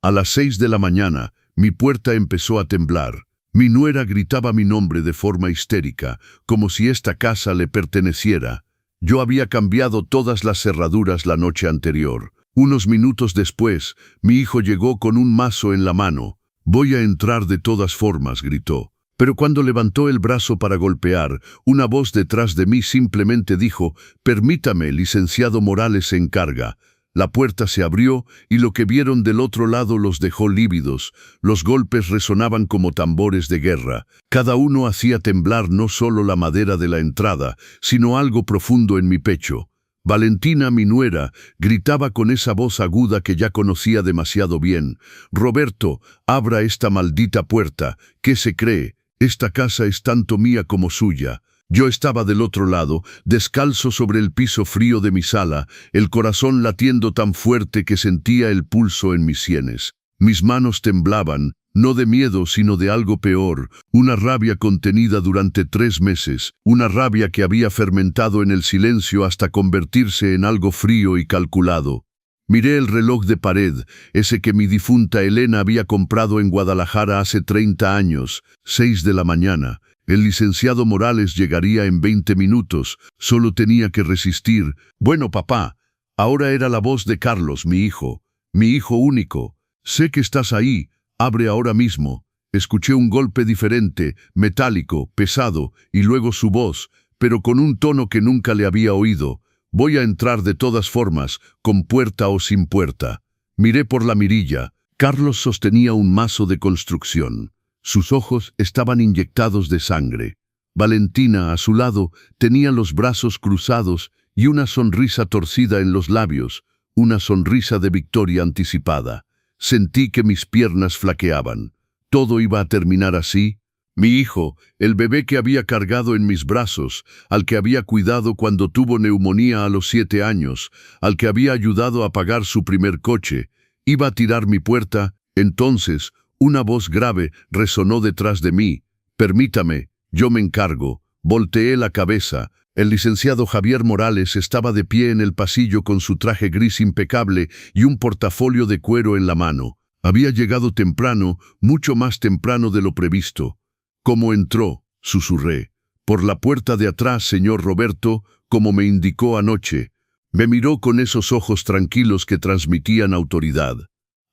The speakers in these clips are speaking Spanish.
A las 6 de la mañana, mi puerta empezó a temblar. Mi nuera gritaba mi nombre de forma histérica, como si esta casa le perteneciera. Yo había cambiado todas las cerraduras la noche anterior. Unos minutos después, mi hijo llegó con un mazo en la mano. «Voy a entrar de todas formas», gritó. Pero cuando levantó el brazo para golpear, una voz detrás de mí simplemente dijo: «Permítame, licenciado Morales se encarga». La puerta se abrió y lo que vieron del otro lado los dejó lívidos. Los golpes resonaban como tambores de guerra. Cada uno hacía temblar no solo la madera de la entrada, sino algo profundo en mi pecho. Valentina, mi nuera, gritaba con esa voz aguda que ya conocía demasiado bien: «Roberto, abra esta maldita puerta. ¿Qué se cree? Esta casa es tanto mía como suya». Yo estaba del otro lado, descalzo sobre el piso frío de mi sala, el corazón latiendo tan fuerte que sentía el pulso en mis sienes. Mis manos temblaban, no de miedo sino de algo peor, una rabia contenida durante 3 meses, una rabia que había fermentado en el silencio hasta convertirse en algo frío y calculado. Miré el reloj de pared, ese que mi difunta Elena había comprado en Guadalajara hace 30 años, 6 de la mañana. El licenciado Morales llegaría en 20 minutos, solo tenía que resistir. «Bueno, papá». Ahora era la voz de Carlos, mi hijo único. «Sé que estás ahí, abre ahora mismo». Escuché un golpe diferente, metálico, pesado, y luego su voz, pero con un tono que nunca le había oído. «Voy a entrar de todas formas, con puerta o sin puerta». Miré por la mirilla. Carlos sostenía un mazo de construcción. Sus ojos estaban inyectados de sangre. Valentina, a su lado, tenía los brazos cruzados y una sonrisa torcida en los labios, una sonrisa de victoria anticipada. Sentí que mis piernas flaqueaban. ¿Todo iba a terminar así? Mi hijo, el bebé que había cargado en mis brazos, al que había cuidado cuando tuvo neumonía a los 7 años, al que había ayudado a pagar su primer coche, iba a tirar mi puerta. Entonces, una voz grave resonó detrás de mí. «Permítame, yo me encargo». Volteé la cabeza. El licenciado Javier Morales estaba de pie en el pasillo con su traje gris impecable y un portafolio de cuero en la mano. Había llegado temprano, mucho más temprano de lo previsto. «¿Cómo entró?», susurré. «Por la puerta de atrás, señor Roberto, como me indicó anoche». Me miró con esos ojos tranquilos que transmitían autoridad.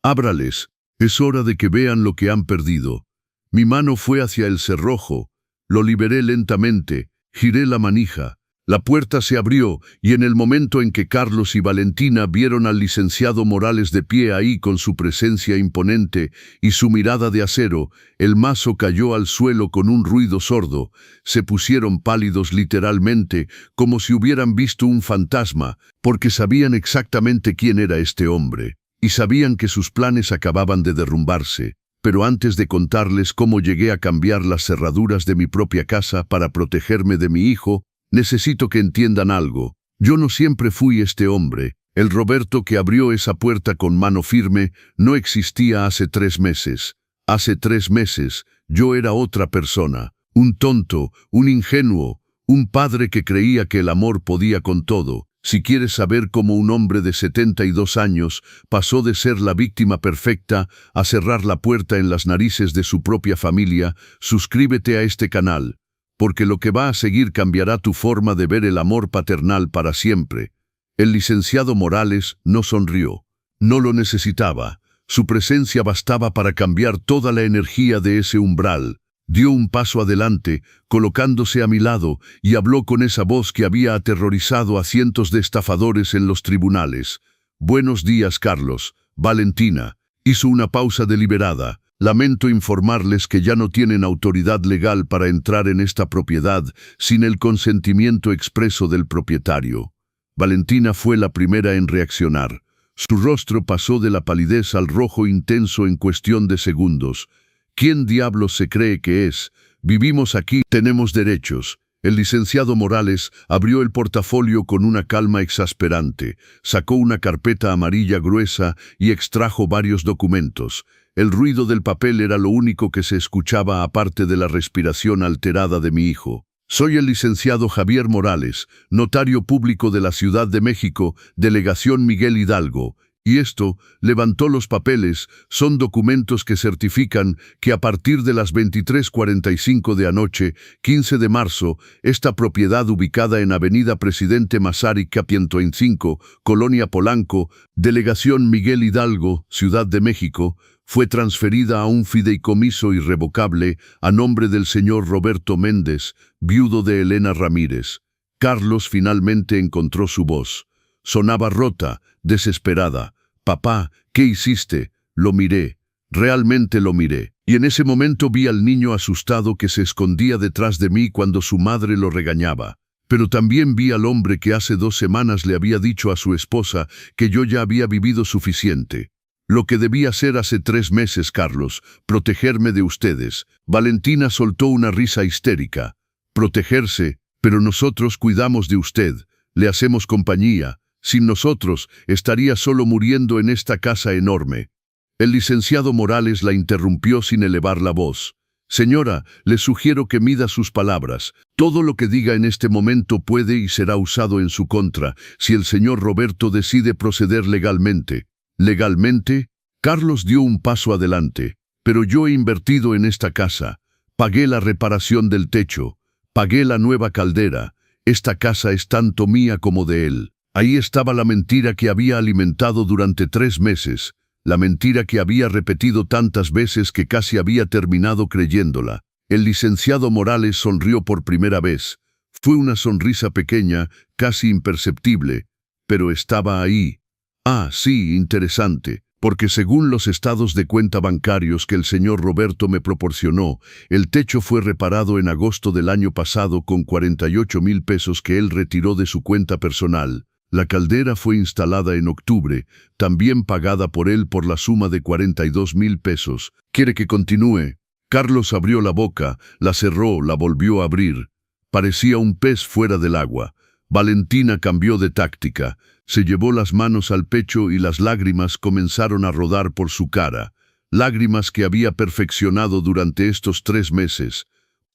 «Ábrales. Es hora de que vean lo que han perdido». Mi mano fue hacia el cerrojo. Lo liberé lentamente, giré la manija. La puerta se abrió y en el momento en que Carlos y Valentina vieron al licenciado Morales de pie ahí con su presencia imponente y su mirada de acero, el mazo cayó al suelo con un ruido sordo. Se pusieron pálidos literalmente, como si hubieran visto un fantasma, porque sabían exactamente quién era este hombre. Y sabían que sus planes acababan de derrumbarse. Pero antes de contarles cómo llegué a cambiar las cerraduras de mi propia casa para protegerme de mi hijo, necesito que entiendan algo. Yo no siempre fui este hombre. El Roberto que abrió esa puerta con mano firme no existía hace 3 meses. Hace 3 meses yo era otra persona. Un tonto, un ingenuo, un padre que creía que el amor podía con todo. Si quieres saber cómo un hombre de 72 años pasó de ser la víctima perfecta a cerrar la puerta en las narices de su propia familia, suscríbete a este canal, porque lo que va a seguir cambiará tu forma de ver el amor paternal para siempre. El licenciado Morales no sonrió. No lo necesitaba. Su presencia bastaba para cambiar toda la energía de ese umbral. Dio un paso adelante, colocándose a mi lado, y habló con esa voz que había aterrorizado a cientos de estafadores en los tribunales. «Buenos días, Carlos». «Valentina». Hizo una pausa deliberada. «Lamento informarles que ya no tienen autoridad legal para entrar en esta propiedad sin el consentimiento expreso del propietario». Valentina fue la primera en reaccionar. Su rostro pasó de la palidez al rojo intenso en cuestión de segundos. «¿Quién diablos se cree que es? Vivimos aquí, tenemos derechos». El licenciado Morales abrió el portafolio con una calma exasperante, sacó una carpeta amarilla gruesa y extrajo varios documentos. El ruido del papel era lo único que se escuchaba aparte de la respiración alterada de mi hijo. «Soy el licenciado Javier Morales, notario público de la Ciudad de México, Delegación Miguel Hidalgo. Y esto, levantó los papeles, son documentos que certifican que a partir de las 23:45 de anoche, 15 de marzo, esta propiedad ubicada en Avenida Presidente Masaryk 125, Colonia Polanco, Delegación Miguel Hidalgo, Ciudad de México, fue transferida a un fideicomiso irrevocable a nombre del señor Roberto Méndez, viudo de Elena Ramírez. Carlos finalmente encontró su voz. Sonaba rota, desesperada. «Papá, ¿qué hiciste?» Lo miré, realmente lo miré. Y en ese momento vi al niño asustado que se escondía detrás de mí cuando su madre lo regañaba. Pero también vi al hombre que hace 2 semanas le había dicho a su esposa que yo ya había vivido suficiente. Lo que debía hacer hace 3 meses, Carlos, protegerme de ustedes. Valentina soltó una risa histérica. Protegerse, pero nosotros cuidamos de usted, le hacemos compañía. Sin nosotros, estaría solo muriendo en esta casa enorme. El licenciado Morales la interrumpió sin elevar la voz. Señora, le sugiero que mida sus palabras. Todo lo que diga en este momento puede y será usado en su contra, si el señor Roberto decide proceder legalmente. ¿Legalmente? Carlos dio un paso adelante. Pero yo he invertido en esta casa. Pagué la reparación del techo. Pagué la nueva caldera. Esta casa es tanto mía como de él. Ahí estaba la mentira que había alimentado durante 3 meses, la mentira que había repetido tantas veces que casi había terminado creyéndola. El licenciado Morales sonrió por primera vez. Fue una sonrisa pequeña, casi imperceptible, pero estaba ahí. Ah, sí, interesante, porque según los estados de cuenta bancarios que el señor Roberto me proporcionó, el techo fue reparado en agosto del año pasado con 48,000 pesos que él retiró de su cuenta personal. La caldera fue instalada en octubre, también pagada por él por la suma de 42,000 pesos. ¿Quiere que continúe? Carlos abrió la boca, la cerró, la volvió a abrir. Parecía un pez fuera del agua. Valentina cambió de táctica. Se llevó las manos al pecho y las lágrimas comenzaron a rodar por su cara. Lágrimas que había perfeccionado durante estos 3 meses.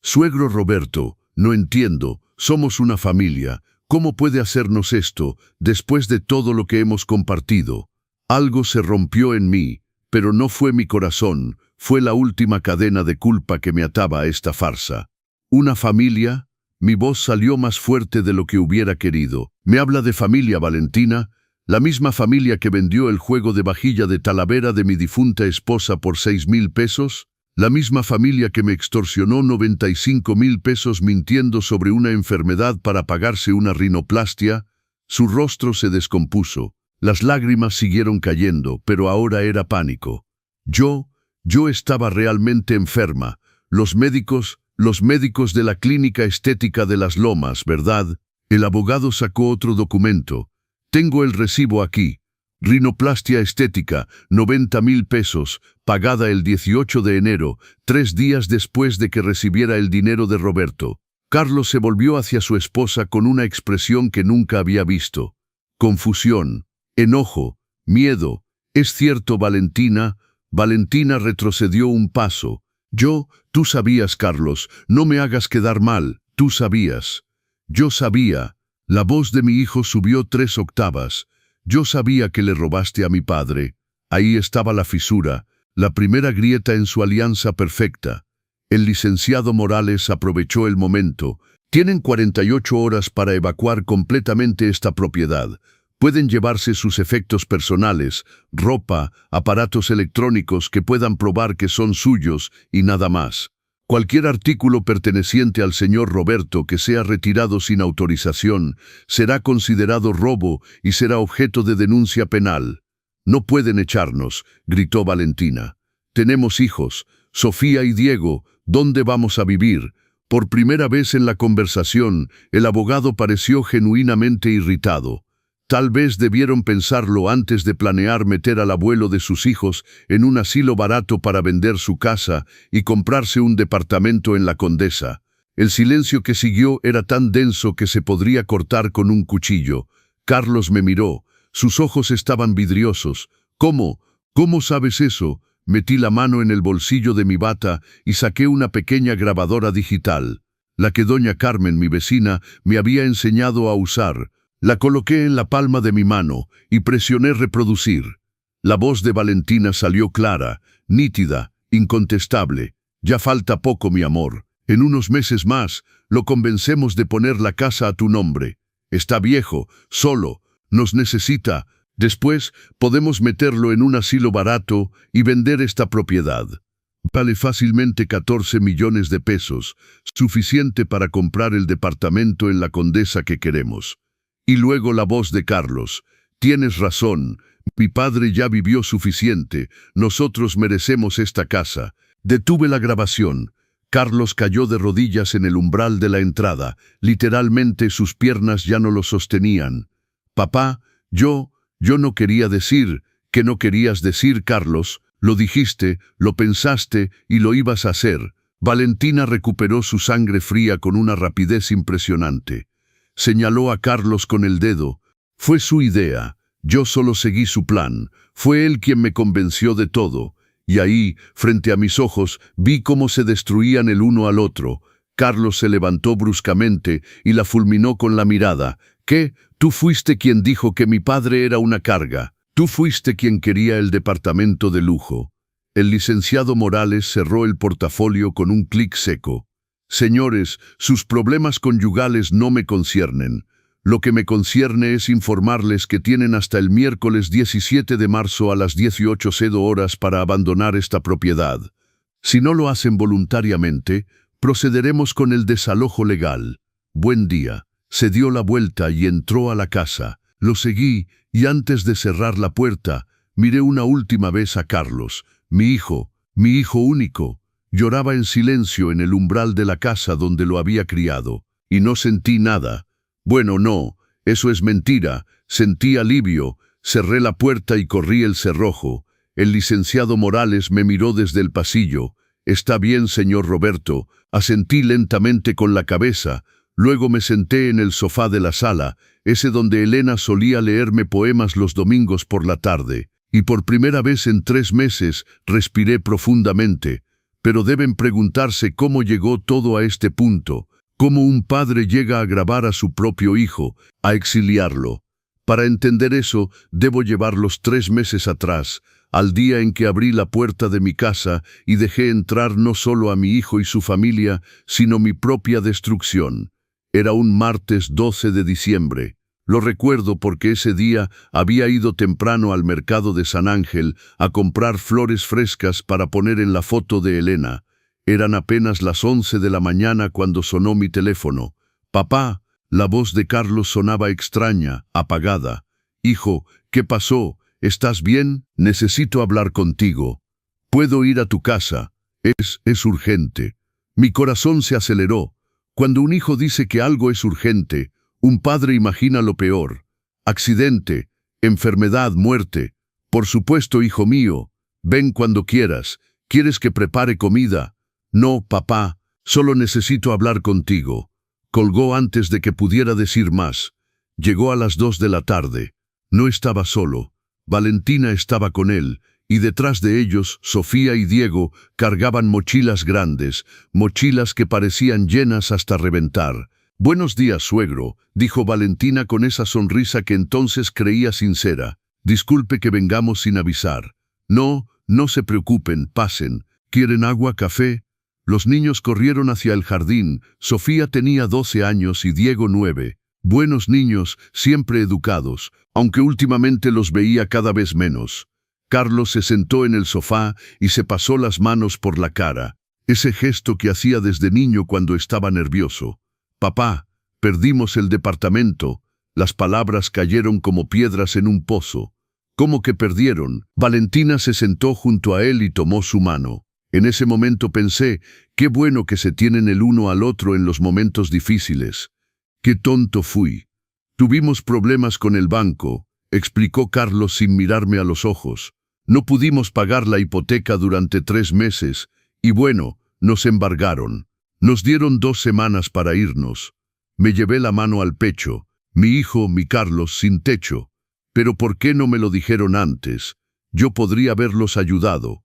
Suegro Roberto, no entiendo, somos una familia. ¿Cómo puede hacernos esto, después de todo lo que hemos compartido? Algo se rompió en mí, pero no fue mi corazón, fue la última cadena de culpa que me ataba a esta farsa. ¿Una familia? Mi voz salió más fuerte de lo que hubiera querido. ¿Me habla de familia, Valentina? ¿La misma familia que vendió el juego de vajilla de Talavera de mi difunta esposa por 6,000 pesos? ¿La misma familia que me extorsionó 95,000 pesos mintiendo sobre una enfermedad para pagarse una rinoplastia? Su rostro se descompuso. Las lágrimas siguieron cayendo, pero ahora era pánico. Yo estaba realmente enferma. Los médicos de la Clínica Estética de las Lomas, ¿verdad? El abogado sacó otro documento. Tengo el recibo aquí. Rinoplastia estética, 90,000 pesos, pagada el 18 de enero, 3 días después de que recibiera el dinero de Roberto. Carlos se volvió hacia su esposa con una expresión que nunca había visto. Confusión, enojo, miedo. ¿Es cierto, Valentina? Valentina retrocedió un paso. Tú sabías, Carlos, no me hagas quedar mal, tú sabías. Yo sabía. La voz de mi hijo subió 3 octavas. Yo sabía que le robaste a mi padre. Ahí estaba la fisura, la primera grieta en su alianza perfecta. El licenciado Morales aprovechó el momento. Tienen 48 horas para evacuar completamente esta propiedad. Pueden llevarse sus efectos personales, ropa, aparatos electrónicos que puedan probar que son suyos y nada más. Cualquier artículo perteneciente al señor Roberto que sea retirado sin autorización será considerado robo y será objeto de denuncia penal. No pueden echarnos, gritó Valentina. Tenemos hijos, Sofía y Diego, ¿dónde vamos a vivir? Por primera vez en la conversación, el abogado pareció genuinamente irritado. Tal vez debieron pensarlo antes de planear meter al abuelo de sus hijos en un asilo barato para vender su casa y comprarse un departamento en la Condesa. El silencio que siguió era tan denso que se podría cortar con un cuchillo. Carlos me miró. Sus ojos estaban vidriosos. ¿Cómo? ¿Cómo sabes eso? Metí la mano en el bolsillo de mi bata y saqué una pequeña grabadora digital, la que doña Carmen, mi vecina, me había enseñado a usar. La coloqué en la palma de mi mano y presioné reproducir. La voz de Valentina salió clara, nítida, incontestable. Ya falta poco, mi amor. En unos meses más, lo convencemos de poner la casa a tu nombre. Está viejo, solo, nos necesita. Después, podemos meterlo en un asilo barato y vender esta propiedad. Vale fácilmente 14 millones de pesos, suficiente para comprar el departamento en la Condesa que queremos. Y luego la voz de Carlos. Tienes razón, mi padre ya vivió suficiente, nosotros merecemos esta casa. Detuve la grabación. Carlos cayó de rodillas en el umbral de la entrada. Literalmente sus piernas ya no lo sostenían. Papá, yo no quería decir. ¿Qué no querías decir, Carlos? Lo dijiste, lo pensaste y lo ibas a hacer. Valentina recuperó su sangre fría con una rapidez impresionante. Señaló a Carlos con el dedo. Fue su idea. Yo solo seguí su plan. Fue él quien me convenció de todo. Y ahí, frente a mis ojos, vi cómo se destruían el uno al otro. Carlos se levantó bruscamente y la fulminó con la mirada. ¿Qué? Tú fuiste quien dijo que mi padre era una carga. Tú fuiste quien quería el departamento de lujo. El licenciado Morales cerró el portafolio con un clic seco. Señores, sus problemas conyugales no me conciernen. Lo que me concierne es informarles que tienen hasta el miércoles 17 de marzo a las 18:00 horas para abandonar esta propiedad. Si no lo hacen voluntariamente, procederemos con el desalojo legal. Buen día. Se dio la vuelta y entró a la casa. Lo seguí y antes de cerrar la puerta, miré una última vez a Carlos, mi hijo único. Lloraba en silencio en el umbral de la casa donde lo había criado, y no sentí nada. Bueno, no, eso es mentira. Sentí alivio, cerré la puerta y corrí el cerrojo. El licenciado Morales me miró desde el pasillo. Está bien, señor Roberto, asentí lentamente con la cabeza. Luego me senté en el sofá de la sala, ese donde Elena solía leerme poemas los domingos por la tarde, y por primera vez en 3 meses respiré profundamente. Pero deben preguntarse cómo llegó todo a este punto, cómo un padre llega a grabar a su propio hijo, a exiliarlo. Para entender eso, debo llevarlos 3 meses atrás, al día en que abrí la puerta de mi casa y dejé entrar no solo a mi hijo y su familia, sino mi propia destrucción. Era un martes 12 de diciembre. Lo recuerdo porque ese día había ido temprano al mercado de San Ángel a comprar flores frescas para poner en la foto de Elena. Eran apenas las 11 de la mañana cuando sonó mi teléfono. «Papá», la voz de Carlos sonaba extraña, apagada. «Hijo, ¿qué pasó? ¿Estás bien? Necesito hablar contigo. ¿Puedo ir a tu casa? Es urgente». Mi corazón se aceleró. Cuando un hijo dice que algo es urgente, un padre imagina lo peor. Accidente, enfermedad, muerte. «Por supuesto, hijo mío. Ven cuando quieras. ¿Quieres que prepare comida?» «No, papá, solo necesito hablar contigo». Colgó antes de que pudiera decir más. Llegó a las 2 de la tarde. No estaba solo. Valentina estaba con él, y detrás de ellos, Sofía y Diego cargaban mochilas grandes, mochilas que parecían llenas hasta reventar. «Buenos días, suegro», dijo Valentina con esa sonrisa que entonces creía sincera. «Disculpe que vengamos sin avisar». «No, no se preocupen, pasen. ¿Quieren agua, café?» Los niños corrieron hacia el jardín. Sofía tenía 12 años y Diego 9. Buenos niños, siempre educados, aunque últimamente los veía cada vez menos. Carlos se sentó en el sofá y se pasó las manos por la cara, ese gesto que hacía desde niño cuando estaba nervioso. «Papá, perdimos el departamento». Las palabras cayeron como piedras en un pozo. «¿Cómo que perdieron?» Valentina se sentó junto a él y tomó su mano. En ese momento pensé, qué bueno que se tienen el uno al otro en los momentos difíciles. Qué tonto fui. Tuvimos problemas con el banco, explicó Carlos sin mirarme a los ojos. No pudimos pagar la hipoteca durante 3 meses, y bueno, nos embargaron. Nos dieron 2 semanas para irnos. Me llevé la mano al pecho. Mi hijo, mi Carlos, sin techo. Pero ¿por qué no me lo dijeron antes? Yo podría haberlos ayudado.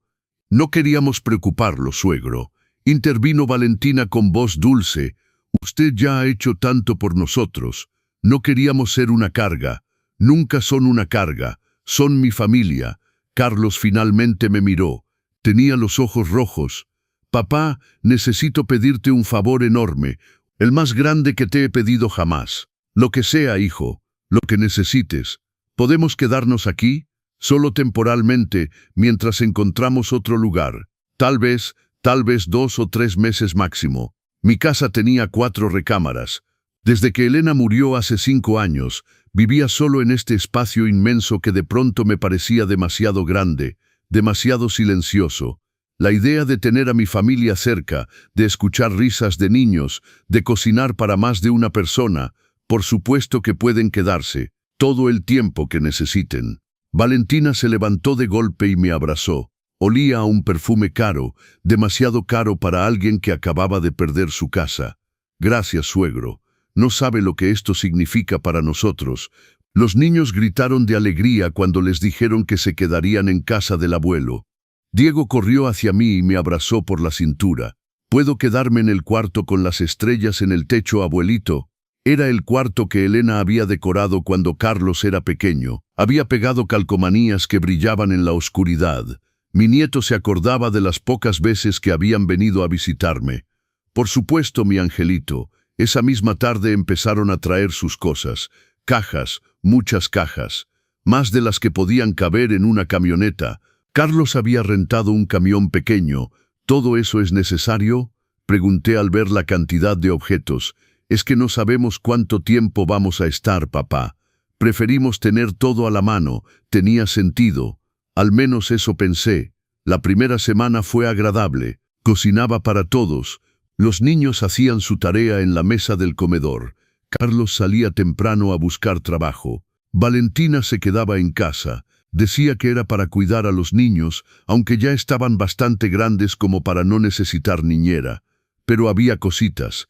No queríamos preocuparlo, suegro. Intervino Valentina con voz dulce. Usted ya ha hecho tanto por nosotros. No queríamos ser una carga. Nunca son una carga. Son mi familia. Carlos finalmente me miró. Tenía los ojos rojos. Papá, necesito pedirte un favor enorme, el más grande que te he pedido jamás. Lo que sea, hijo, lo que necesites. ¿Podemos quedarnos aquí? Solo temporalmente, mientras encontramos otro lugar. Tal vez 2 o 3 meses máximo. Mi casa tenía 4 recámaras. Desde que Elena murió hace 5 años, vivía solo en este espacio inmenso que de pronto me parecía demasiado grande, demasiado silencioso. La idea de tener a mi familia cerca, de escuchar risas de niños, de cocinar para más de una persona, por supuesto que pueden quedarse, todo el tiempo que necesiten. Valentina se levantó de golpe y me abrazó. Olía a un perfume caro, demasiado caro para alguien que acababa de perder su casa. Gracias, suegro. No sabe lo que esto significa para nosotros. Los niños gritaron de alegría cuando les dijeron que se quedarían en casa del abuelo. Diego corrió hacia mí y me abrazó por la cintura. ¿Puedo quedarme en el cuarto con las estrellas en el techo, abuelito? Era el cuarto que Elena había decorado cuando Carlos era pequeño. Había pegado calcomanías que brillaban en la oscuridad. Mi nieto se acordaba de las pocas veces que habían venido a visitarme. Por supuesto, mi angelito. Esa misma tarde empezaron a traer sus cosas. Cajas, muchas cajas. Más de las que podían caber en una camioneta. Carlos había rentado un camión pequeño. ¿Todo eso es necesario? Pregunté al ver la cantidad de objetos. Es que no sabemos cuánto tiempo vamos a estar, papá. Preferimos tener todo a la mano. Tenía sentido. Al menos eso pensé. La primera semana fue agradable. Cocinaba para todos. Los niños hacían su tarea en la mesa del comedor. Carlos salía temprano a buscar trabajo. Valentina se quedaba en casa. Decía que era para cuidar a los niños, aunque ya estaban bastante grandes como para no necesitar niñera. Pero había cositas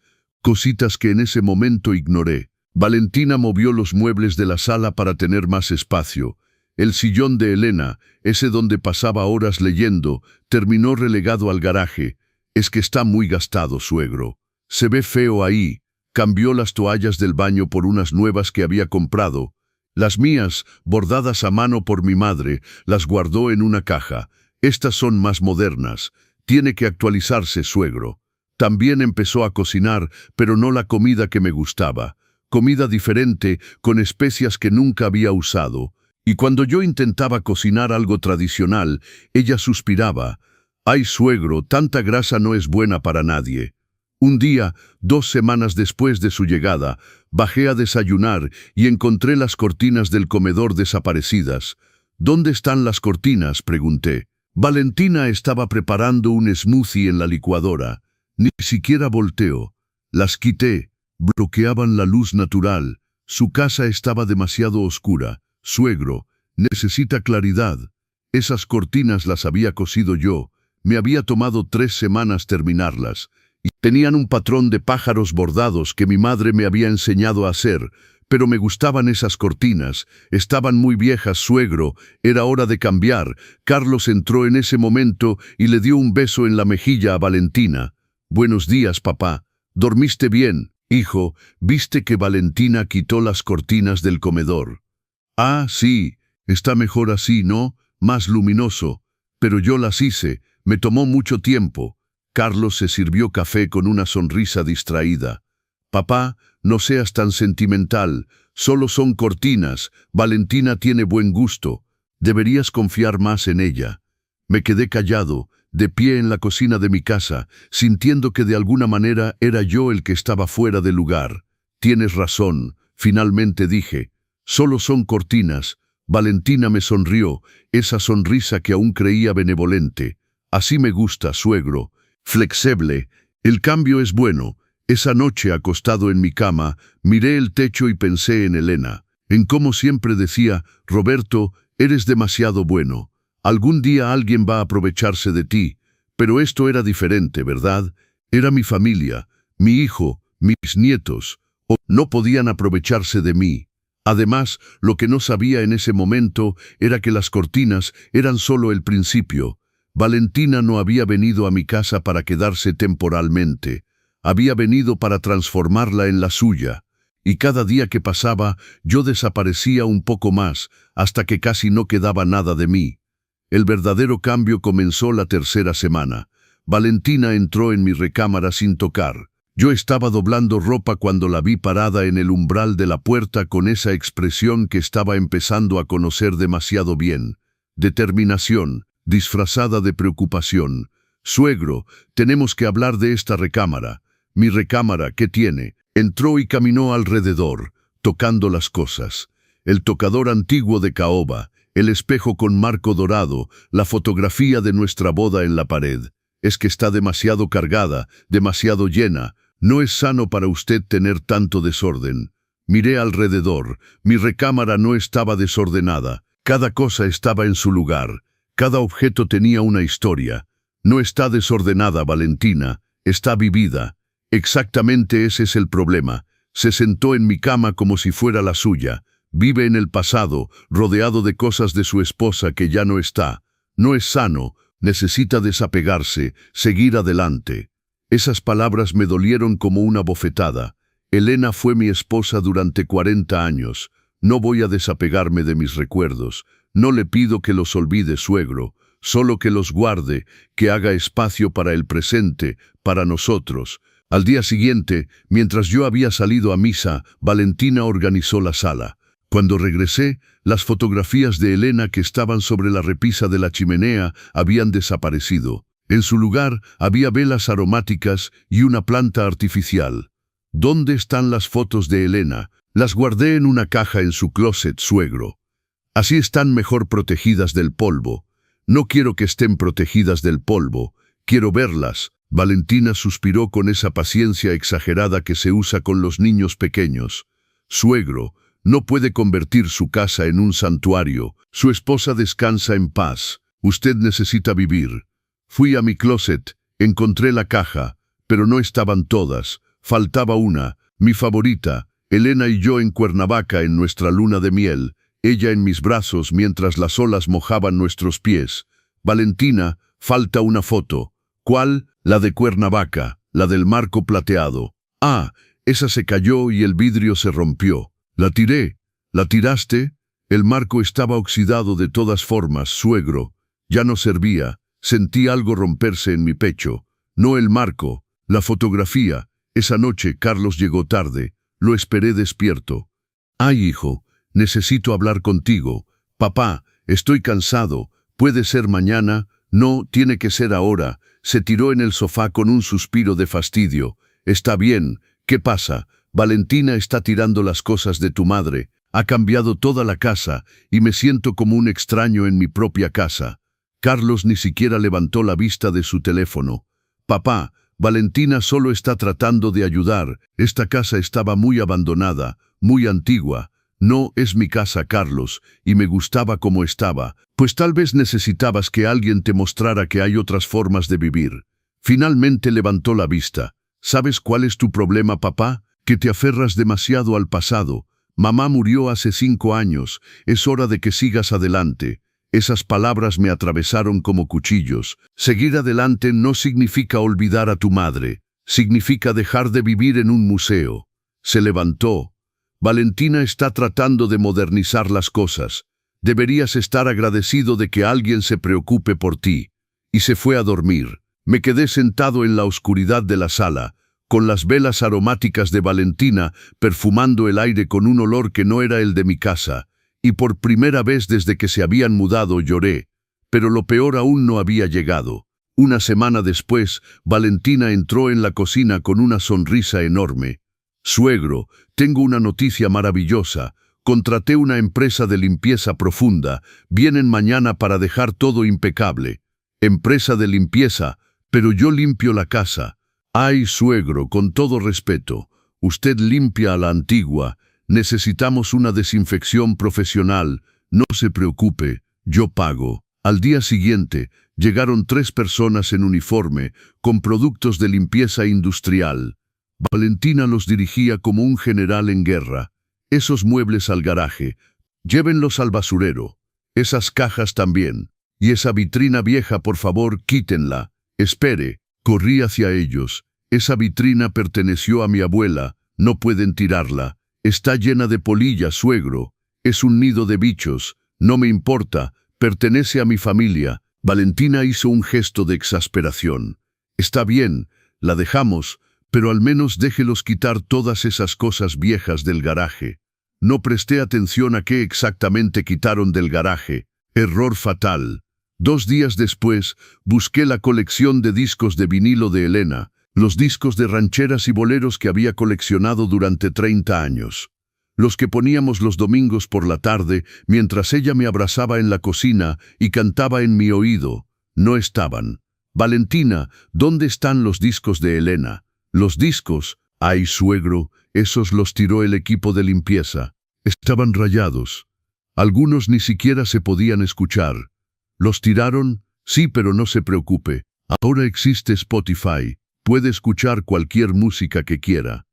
que en ese momento ignoré. Valentina movió los muebles de la sala para tener más espacio. El sillón de Elena, ese donde pasaba horas leyendo, terminó relegado al garaje. Es que está muy gastado, suegro. Se ve feo ahí. Cambió las toallas del baño por unas nuevas que había comprado. Las mías, bordadas a mano por mi madre, las guardó en una caja. Estas son más modernas. Tiene que actualizarse, suegro. También empezó a cocinar, pero no la comida que me gustaba. Comida diferente, con especias que nunca había usado. Y cuando yo intentaba cocinar algo tradicional, ella suspiraba. «Ay, suegro, tanta grasa no es buena para nadie». Un día, 2 semanas después de su llegada, bajé a desayunar y encontré las cortinas del comedor desaparecidas. «¿Dónde están las cortinas?», pregunté. Valentina estaba preparando un smoothie en la licuadora. Ni siquiera volteó. Las quité. Bloqueaban la luz natural. Su casa estaba demasiado oscura. «Suegro, necesita claridad». Esas cortinas las había cosido yo. Me había tomado 3 semanas terminarlas. Y tenían un patrón de pájaros bordados que mi madre me había enseñado a hacer. Pero me gustaban esas cortinas. Estaban muy viejas, suegro. Era hora de cambiar. Carlos entró en ese momento y le dio un beso en la mejilla a Valentina. «Buenos días, papá. ¿Dormiste bien?» «Hijo, ¿viste que Valentina quitó las cortinas del comedor?» «Ah, sí. Está mejor así, ¿no? Más luminoso. Pero yo las hice. Me tomó mucho tiempo». Carlos se sirvió café con una sonrisa distraída. «Papá, no seas tan sentimental. Solo son cortinas. Valentina tiene buen gusto. Deberías confiar más en ella». Me quedé callado, de pie en la cocina de mi casa, sintiendo que de alguna manera era yo el que estaba fuera de lugar. «Tienes razón», finalmente dije. «Solo son cortinas». Valentina me sonrió, esa sonrisa que aún creía benevolente. «Así me gusta, suegro. Flexible. El cambio es bueno». Esa noche, acostado en mi cama, miré el techo y pensé en Elena, en cómo siempre decía: «Roberto, eres demasiado bueno. Algún día alguien va a aprovecharse de ti». Pero esto era diferente, ¿verdad? Era mi familia, mi hijo, mis nietos. O no podían aprovecharse de mí. Además, lo que no sabía en ese momento era que las cortinas eran solo el principio. Valentina no había venido a mi casa para quedarse temporalmente. Había venido para transformarla en la suya. Y cada día que pasaba, yo desaparecía un poco más, hasta que casi no quedaba nada de mí. El verdadero cambio comenzó la tercera semana. Valentina entró en mi recámara sin tocar. Yo estaba doblando ropa cuando la vi parada en el umbral de la puerta con esa expresión que estaba empezando a conocer demasiado bien. Determinación, disfrazada de preocupación. «Suegro, tenemos que hablar de esta recámara». «¿Mi recámara qué tiene?» Entró y caminó alrededor, tocando las cosas. El tocador antiguo de caoba, el espejo con marco dorado, la fotografía de nuestra boda en la pared. «Es que está demasiado cargada, demasiado llena. No es sano para usted tener tanto desorden». Miré alrededor. Mi recámara no estaba desordenada. Cada cosa estaba en su lugar. Cada objeto tenía una historia. «No está desordenada, Valentina. Está vivida». «Exactamente ese es el problema». Se sentó en mi cama como si fuera la suya. Vive en el pasado, rodeado de cosas de su esposa que ya no está. No es sano. Necesita desapegarse, seguir adelante. Esas palabras me dolieron como una bofetada. Elena fue mi esposa durante 40 años. No voy a desapegarme de mis recuerdos. No le pido que los olvide, suegro. Solo que los guarde, que haga espacio para el presente, para nosotros. Al día siguiente, mientras yo había salido a misa, Valentina organizó la sala. Cuando regresé, las fotografías de Elena que estaban sobre la repisa de la chimenea habían desaparecido. En su lugar había velas aromáticas y una planta artificial. «¿Dónde están las fotos de Elena?» «Las guardé en una caja en su closet, suegro. Así están mejor protegidas del polvo». «No quiero que estén protegidas del polvo. Quiero verlas». Valentina suspiró con esa paciencia exagerada que se usa con los niños pequeños. «Suegro, no puede convertir su casa en un santuario. Su esposa descansa en paz. Usted necesita vivir». Fui a mi closet, encontré la caja, pero no estaban todas. Faltaba una, mi favorita, Elena y yo en Cuernavaca en nuestra luna de miel, ella en mis brazos mientras las olas mojaban nuestros pies. «Valentina, falta una foto». «¿Cuál?» «La de Cuernavaca, la del marco plateado». «Ah, esa se cayó y el vidrio se rompió». «La tiré». «¿La tiraste?» «El marco estaba oxidado de todas formas, suegro. Ya no servía». Sentí algo romperse en mi pecho. No el marco, la fotografía. Esa noche Carlos llegó tarde. Lo esperé despierto. «Ay, hijo, necesito hablar contigo». «Papá, estoy cansado. ¿Puede ser mañana?» «No, tiene que ser ahora». Se tiró en el sofá con un suspiro de fastidio. «Está bien. ¿Qué pasa?» «Valentina está tirando las cosas de tu madre. Ha cambiado toda la casa y me siento como un extraño en mi propia casa». Carlos ni siquiera levantó la vista de su teléfono. «Papá, Valentina solo está tratando de ayudar. Esta casa estaba muy abandonada, muy antigua». «No, es mi casa, Carlos, y me gustaba como estaba». «Pues tal vez necesitabas que alguien te mostrara que hay otras formas de vivir». Finalmente levantó la vista. «¿Sabes cuál es tu problema, papá? Que te aferras demasiado al pasado. Mamá murió hace 5 años. Es hora de que sigas adelante». Esas palabras me atravesaron como cuchillos. Seguir adelante no significa olvidar a tu madre. Significa dejar de vivir en un museo. Se levantó. «Valentina está tratando de modernizar las cosas. Deberías estar agradecido de que alguien se preocupe por ti». Y se fue a dormir. Me quedé sentado en la oscuridad de la sala, con las velas aromáticas de Valentina perfumando el aire con un olor que no era el de mi casa. Y por primera vez desde que se habían mudado lloré, pero lo peor aún no había llegado. Una semana después, Valentina entró en la cocina con una sonrisa enorme. «Suegro, tengo una noticia maravillosa. Contraté una empresa de limpieza profunda. Vienen mañana para dejar todo impecable». «Empresa de limpieza, pero yo limpio la casa». «Ay, suegro, con todo respeto, usted limpia a la antigua. Necesitamos una desinfección profesional. No se preocupe, yo pago». Al día siguiente, llegaron 3 personas en uniforme, con productos de limpieza industrial. Valentina los dirigía como un general en guerra. «Esos muebles al garaje. Llévenlos al basurero. Esas cajas también. Y esa vitrina vieja, por favor, quítenla». «Espere». Corrí hacia ellos. «Esa vitrina perteneció a mi abuela. No pueden tirarla. Está llena de polillas, suegro. Es un nido de bichos. No me importa, Pertenece a mi familia. Valentina hizo un gesto de exasperación. Está bien, la dejamos, pero al menos déjelos quitar todas esas cosas viejas del garaje. No presté atención a qué exactamente quitaron del garaje. Error fatal. 2 días después, busqué la colección de discos de vinilo de Elena, los discos de rancheras y boleros que había coleccionado durante 30 años. Los que poníamos los domingos por la tarde, mientras ella me abrazaba en la cocina y cantaba en mi oído. No estaban. Valentina, ¿dónde están los discos de Elena? Los discos, ay suegro, esos los tiró el equipo de limpieza. Estaban rayados. Algunos ni siquiera se podían escuchar. ¿Los tiraron? Sí, pero no se preocupe. Ahora existe Spotify. Puede escuchar cualquier música que quiera.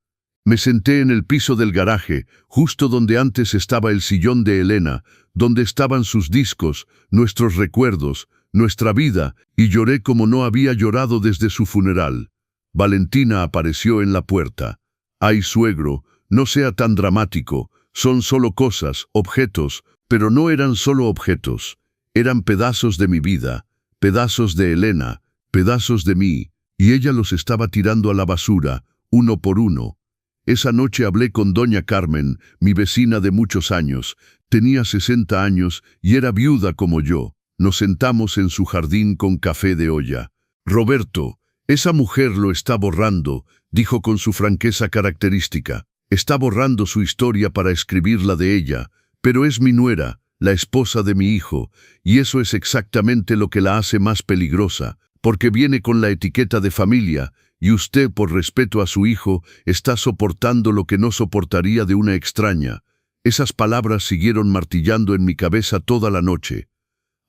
Me senté en el piso del garaje, justo donde antes estaba el sillón de Elena, donde estaban sus discos, nuestros recuerdos, nuestra vida, y lloré como no había llorado desde su funeral. Valentina apareció en la puerta. Ay, suegro, no sea tan dramático. Son solo cosas, objetos, pero no eran solo objetos. Eran pedazos de mi vida, pedazos de Elena, pedazos de mí, y ella los estaba tirando a la basura, uno por uno. Esa noche hablé con doña Carmen, mi vecina de muchos años. Tenía 60 años y era viuda como yo. Nos sentamos en su jardín con café de olla. Roberto, esa mujer lo está borrando, dijo con su franqueza característica. Está borrando su historia para escribir la de ella, pero es mi nuera, la esposa de mi hijo, y eso es exactamente lo que la hace más peligrosa, porque viene con la etiqueta de familia, y usted, por respeto a su hijo, está soportando lo que no soportaría de una extraña. Esas palabras siguieron martillando en mi cabeza toda la noche.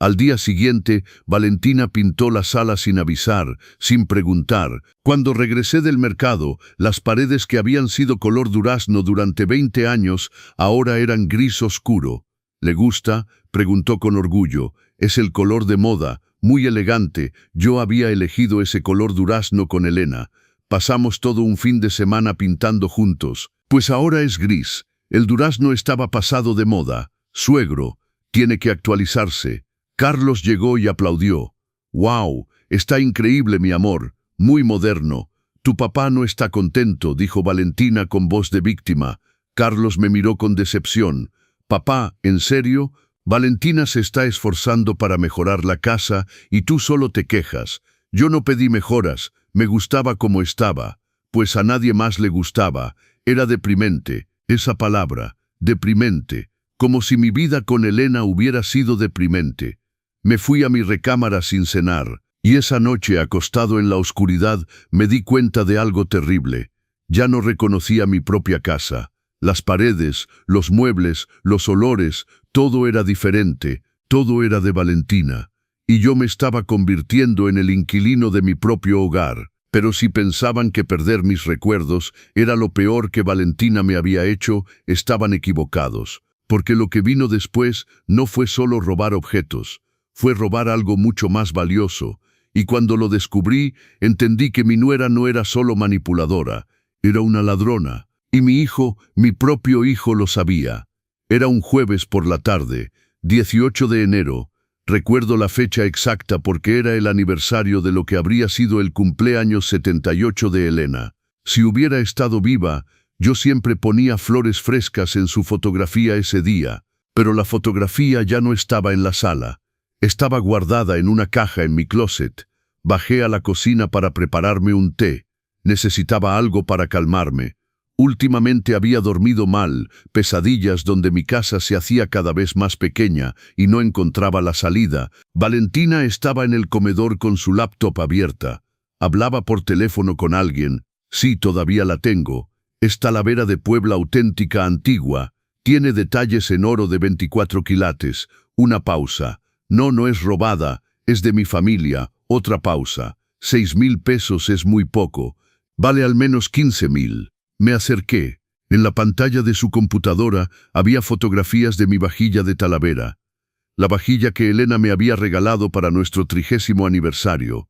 Al día siguiente, Valentina pintó la sala sin avisar, sin preguntar. Cuando regresé del mercado, las paredes que habían sido color durazno durante 20 años, ahora eran gris oscuro. ¿Le gusta?, preguntó con orgullo. Es el color de moda, muy elegante. Yo había elegido ese color durazno con Elena. Pasamos todo un fin de semana pintando juntos. Pues ahora es gris. El durazno estaba pasado de moda. Suegro, tiene que actualizarse. Carlos llegó y aplaudió. «¡Wow! Está increíble, mi amor. Muy moderno. Tu papá no está contento», dijo Valentina con voz de víctima. Carlos me miró con decepción. «Papá, ¿en serio? Valentina se está esforzando para mejorar la casa y tú solo te quejas. Yo no pedí mejoras, me gustaba como estaba. Pues a nadie más le gustaba. Era deprimente, esa palabra, deprimente. Como si mi vida con Elena hubiera sido deprimente. Me fui a mi recámara sin cenar, y esa noche, acostado en la oscuridad, me di cuenta de algo terrible. Ya no reconocía mi propia casa. Las paredes, los muebles, los olores, todo era diferente, todo era de Valentina. Y yo me estaba convirtiendo en el inquilino de mi propio hogar. Pero si pensaban que perder mis recuerdos era lo peor que Valentina me había hecho, estaban equivocados. Porque lo que vino después no fue solo robar objetos, fue robar algo mucho más valioso. Y cuando lo descubrí, entendí que mi nuera no era solo manipuladora, era una ladrona. Y mi hijo, mi propio hijo, lo sabía. Era un jueves por la tarde, 18 de enero. Recuerdo la fecha exacta porque era el aniversario de lo que habría sido el cumpleaños 78 de Elena. Si hubiera estado viva, yo siempre ponía flores frescas en su fotografía ese día, pero la fotografía ya no estaba en la sala. Estaba guardada en una caja en mi closet. Bajé a la cocina para prepararme un té. Necesitaba algo para calmarme. Últimamente había dormido mal, pesadillas donde mi casa se hacía cada vez más pequeña y no encontraba la salida. Valentina estaba en el comedor con su laptop abierta. Hablaba por teléfono con alguien. Sí, todavía la tengo. Es Talavera de Puebla auténtica antigua. Tiene detalles en oro de 24 quilates. Una pausa. No es robada, es de mi familia. Otra pausa. 6,000 pesos es muy poco. Vale al menos 15,000. Me acerqué. En la pantalla de su computadora había fotografías de mi vajilla de Talavera. La vajilla que Elena me había regalado para nuestro 30º aniversario.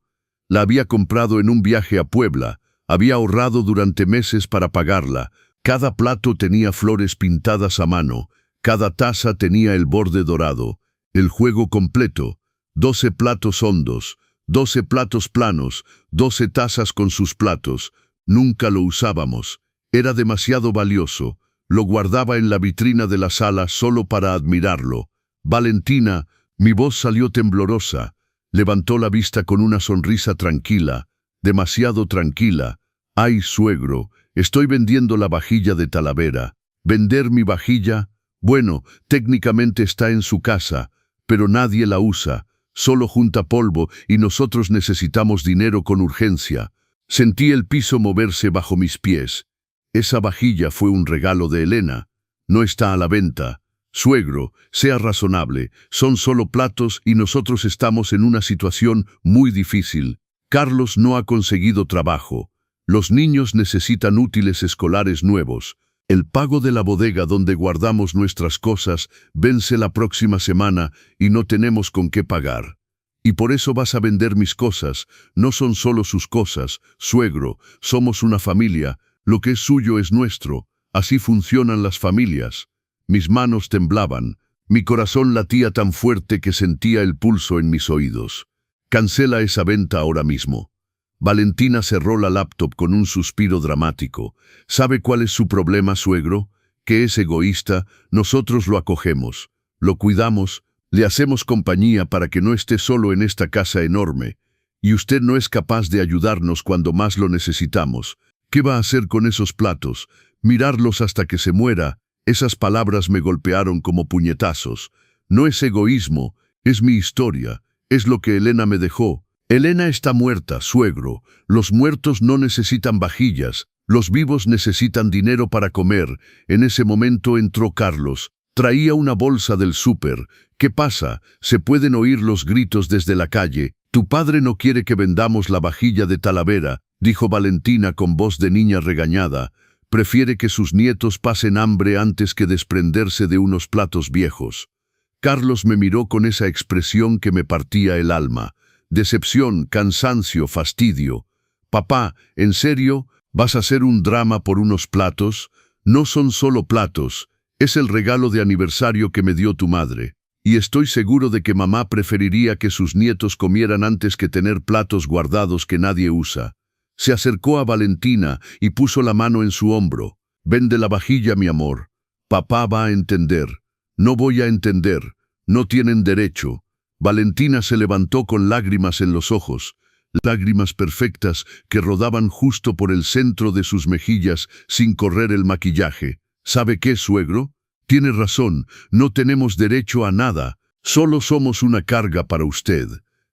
La había comprado en un viaje a Puebla. Había ahorrado durante meses para pagarla. Cada plato tenía flores pintadas a mano. Cada taza tenía el borde dorado. El juego completo, 12 platos hondos, 12 platos planos, 12 tazas con sus platos. Nunca lo usábamos. Era demasiado valioso. Lo guardaba en la vitrina de la sala solo para admirarlo. Valentina, mi voz salió temblorosa. Levantó la vista con una sonrisa tranquila, demasiado tranquila. Ay, suegro, estoy vendiendo la vajilla de Talavera. ¿Vender mi vajilla? Bueno, técnicamente está en su casa, pero nadie la usa. Solo junta polvo y nosotros necesitamos dinero con urgencia. Sentí el piso moverse bajo mis pies. Esa vajilla fue un regalo de Elena. No está a la venta. Suegro, sea razonable. Son solo platos y nosotros estamos en una situación muy difícil. Carlos no ha conseguido trabajo. Los niños necesitan útiles escolares nuevos. El pago de la bodega donde guardamos nuestras cosas vence la próxima semana y no tenemos con qué pagar. Y por eso vas a vender mis cosas. No son solo sus cosas, suegro. Somos una familia. Lo que es suyo es nuestro. Así funcionan las familias. Mis manos temblaban. Mi corazón latía tan fuerte que sentía el pulso en mis oídos. Cancela esa venta ahora mismo. Valentina cerró la laptop con un suspiro dramático. ¿Sabe cuál es su problema, suegro? Que es egoísta. Nosotros lo acogemos, lo cuidamos, le hacemos compañía para que no esté solo en esta casa enorme. Y usted no es capaz de ayudarnos cuando más lo necesitamos. ¿Qué va a hacer con esos platos? Mirarlos hasta que se muera. Esas palabras me golpearon como puñetazos. No es egoísmo, es mi historia, es lo que Elena me dejó. Elena está muerta, suegro. Los muertos no necesitan vajillas, los vivos necesitan dinero para comer. En ese momento entró Carlos. Traía una bolsa del súper. ¿Qué pasa? Se pueden oír los gritos desde la calle. Tu padre no quiere que vendamos la vajilla de Talavera, dijo Valentina con voz de niña regañada. Prefiere que sus nietos pasen hambre antes que desprenderse de unos platos viejos. Carlos me miró con esa expresión que me partía el alma. Decepción, cansancio, fastidio. Papá, ¿en serio? ¿Vas a hacer un drama por unos platos? No son solo platos. Es el regalo de aniversario que me dio tu madre. Y estoy seguro de que mamá preferiría que sus nietos comieran antes que tener platos guardados que nadie usa. Se acercó a Valentina y puso la mano en su hombro. Vende la vajilla, mi amor. Papá va a entender. No voy a entender. No tienen derecho. Valentina se levantó con lágrimas en los ojos, lágrimas perfectas que rodaban justo por el centro de sus mejillas sin correr el maquillaje. ¿Sabe qué, suegro? Tiene razón, no tenemos derecho a nada. Solo somos una carga para usted.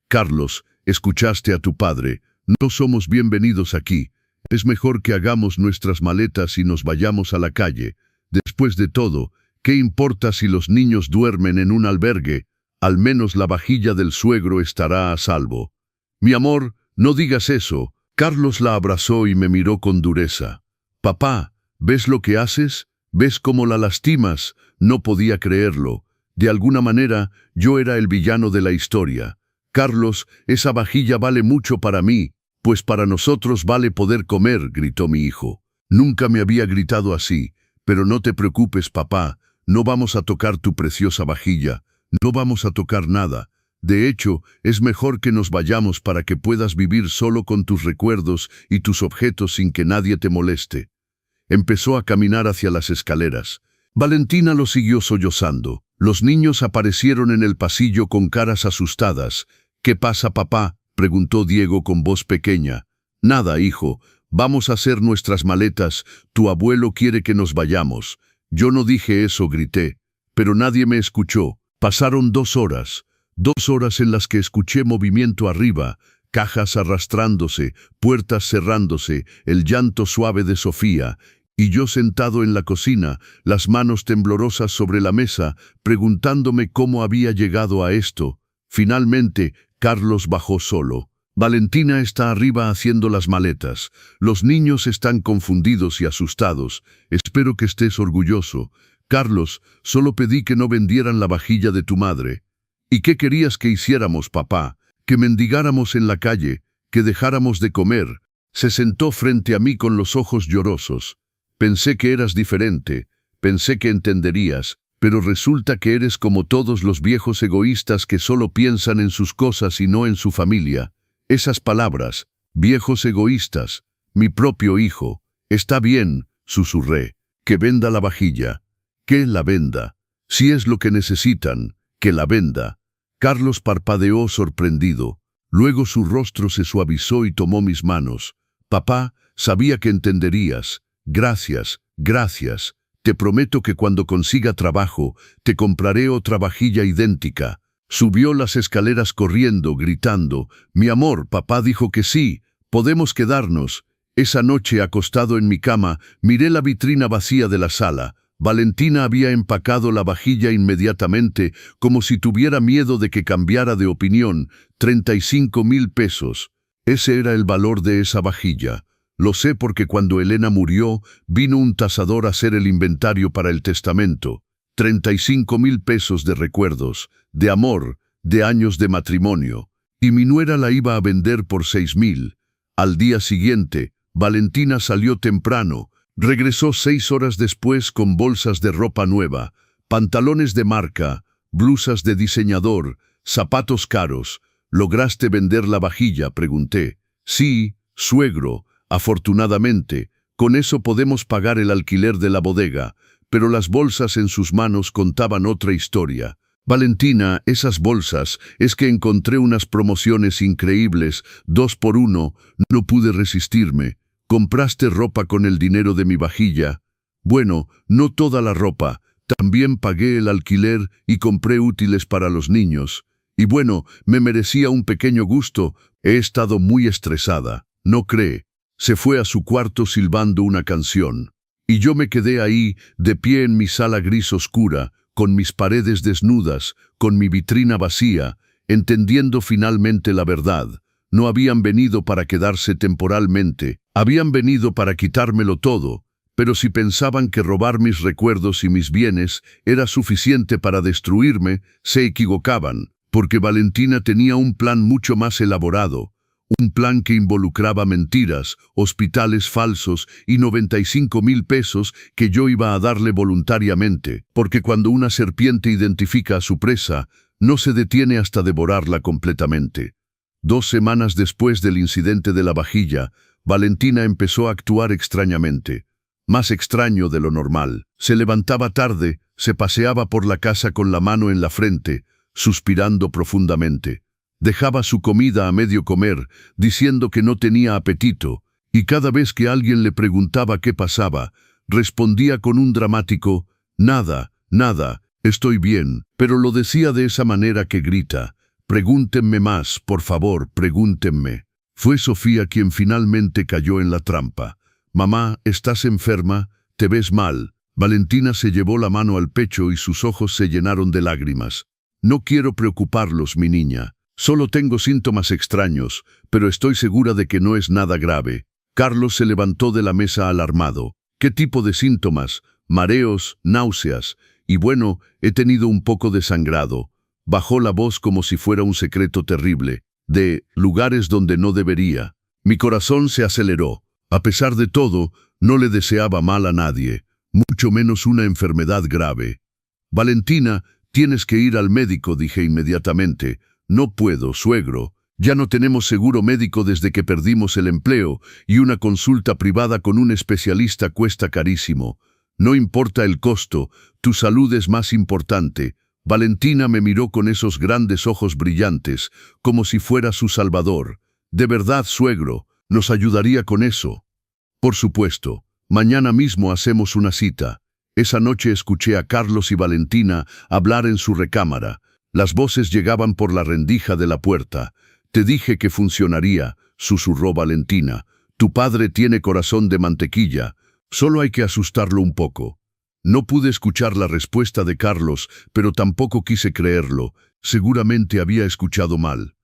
Carlos, escuchaste a tu padre. No somos bienvenidos aquí. Es mejor que hagamos nuestras maletas y nos vayamos a la calle. Después de todo, ¿qué importa si los niños duermen en un albergue? Al menos la vajilla del suegro estará a salvo. Mi amor, no digas eso. Carlos la abrazó y me miró con dureza. Papá, ¿ves lo que haces? ¿Ves cómo la lastimas? No podía creerlo. De alguna manera, yo era el villano de la historia. Carlos, esa vajilla vale mucho para mí, pues para nosotros vale poder comer, gritó mi hijo. Nunca me había gritado así, pero no te preocupes, papá, no vamos a tocar tu preciosa vajilla. No vamos a tocar nada. De hecho, es mejor que nos vayamos para que puedas vivir solo con tus recuerdos y tus objetos sin que nadie te moleste. Empezó a caminar hacia las escaleras. Valentina lo siguió sollozando. Los niños aparecieron en el pasillo con caras asustadas. ¿Qué pasa, papá?, preguntó Diego con voz pequeña. Nada, hijo. Vamos a hacer nuestras maletas. Tu abuelo quiere que nos vayamos. Yo no dije eso, grité. Pero nadie me escuchó. Pasaron 2 horas. 2 horas en las que escuché movimiento arriba, cajas arrastrándose, puertas cerrándose, el llanto suave de Sofía, y yo sentado en la cocina, las manos temblorosas sobre la mesa, preguntándome cómo había llegado a esto. Finalmente, Carlos bajó solo. Valentina está arriba haciendo las maletas. Los niños están confundidos y asustados. Espero que estés orgulloso. Carlos, solo pedí que no vendieran la vajilla de tu madre. ¿Y qué querías que hiciéramos, papá? Que mendigáramos en la calle, que dejáramos de comer. Se sentó frente a mí con los ojos llorosos. Pensé que eras diferente, pensé que entenderías, pero resulta que eres como todos los viejos egoístas que solo piensan en sus cosas y no en su familia. Esas palabras, viejos egoístas, mi propio hijo. Está bien, susurré, que venda la vajilla. Que la venda. Si es lo que necesitan, que la venda. Carlos parpadeó sorprendido. Luego su rostro se suavizó y tomó mis manos. Papá, sabía que entenderías. Gracias, gracias. Te prometo que cuando consiga trabajo, te compraré otra vajilla idéntica. Subió las escaleras corriendo, gritando. Mi amor, papá dijo que sí. Podemos quedarnos. Esa noche, acostado en mi cama, miré la vitrina vacía de la sala. Valentina había empacado la vajilla inmediatamente, como si tuviera miedo de que cambiara de opinión. 35,000 pesos. Ese era el valor de esa vajilla. Lo sé porque cuando Elena murió, vino un tasador a hacer el inventario para el testamento. 35,000 pesos de recuerdos, de amor, de años de matrimonio. Y mi nuera la iba a vender por 6,000. Al día siguiente, Valentina salió temprano. Regresó 6 horas después con bolsas de ropa nueva, pantalones de marca, blusas de diseñador, zapatos caros. ¿Lograste vender la vajilla?, pregunté. Sí, suegro, afortunadamente. Con eso podemos pagar el alquiler de la bodega. Pero las bolsas en sus manos contaban otra historia. Valentina, esas bolsas, es que encontré unas promociones increíbles, 2 por 1, no pude resistirme. ¿Compraste ropa con el dinero de mi vajilla? Bueno, no toda la ropa, también pagué el alquiler y compré útiles para los niños. Y bueno, me merecía un pequeño gusto, he estado muy estresada, ¿no cree? Se fue a su cuarto silbando una canción. Y yo me quedé ahí, de pie en mi sala gris oscura, con mis paredes desnudas, con mi vitrina vacía, entendiendo finalmente la verdad. No habían venido para quedarse temporalmente, habían venido para quitármelo todo, pero si pensaban que robar mis recuerdos y mis bienes era suficiente para destruirme, se equivocaban, porque Valentina tenía un plan mucho más elaborado, un plan que involucraba mentiras, hospitales falsos y 95,000 pesos que yo iba a darle voluntariamente, porque cuando una serpiente identifica a su presa, no se detiene hasta devorarla completamente. 2 semanas después del incidente de la vajilla, Valentina empezó a actuar extrañamente, más extraño de lo normal. Se levantaba tarde, se paseaba por la casa con la mano en la frente, suspirando profundamente. Dejaba su comida a medio comer, diciendo que no tenía apetito, y cada vez que alguien le preguntaba qué pasaba, respondía con un dramático, nada, nada, estoy bien, pero lo decía de esa manera que grita. Pregúntenme más, por favor, pregúntenme. Fue Sofía quien finalmente cayó en la trampa. Mamá, ¿estás enferma? ¿Te ves mal? Valentina se llevó la mano al pecho y sus ojos se llenaron de lágrimas. No quiero preocuparlos, mi niña. Solo tengo síntomas extraños, pero estoy segura de que no es nada grave. Carlos se levantó de la mesa alarmado. ¿Qué tipo de síntomas? Mareos, náuseas. Y bueno, he tenido un poco de sangrado. Bajó la voz como si fuera un secreto terrible, de lugares donde no debería. Mi corazón se aceleró. A pesar de todo, no le deseaba mal a nadie, mucho menos una enfermedad grave. Valentina, tienes que ir al médico, dije inmediatamente. No puedo, suegro. Ya no tenemos seguro médico desde que perdimos el empleo y una consulta privada con un especialista cuesta carísimo. No importa el costo, tu salud es más importante. Valentina me miró con esos grandes ojos brillantes, como si fuera su salvador. De verdad, suegro, ¿nos ayudaría con eso? Por supuesto. Mañana mismo hacemos una cita. Esa noche escuché a Carlos y Valentina hablar en su recámara. Las voces llegaban por la rendija de la puerta. Te dije que funcionaría, susurró Valentina. Tu padre tiene corazón de mantequilla. Solo hay que asustarlo un poco. No pude escuchar la respuesta de Carlos, pero tampoco quise creerlo. Seguramente había escuchado mal.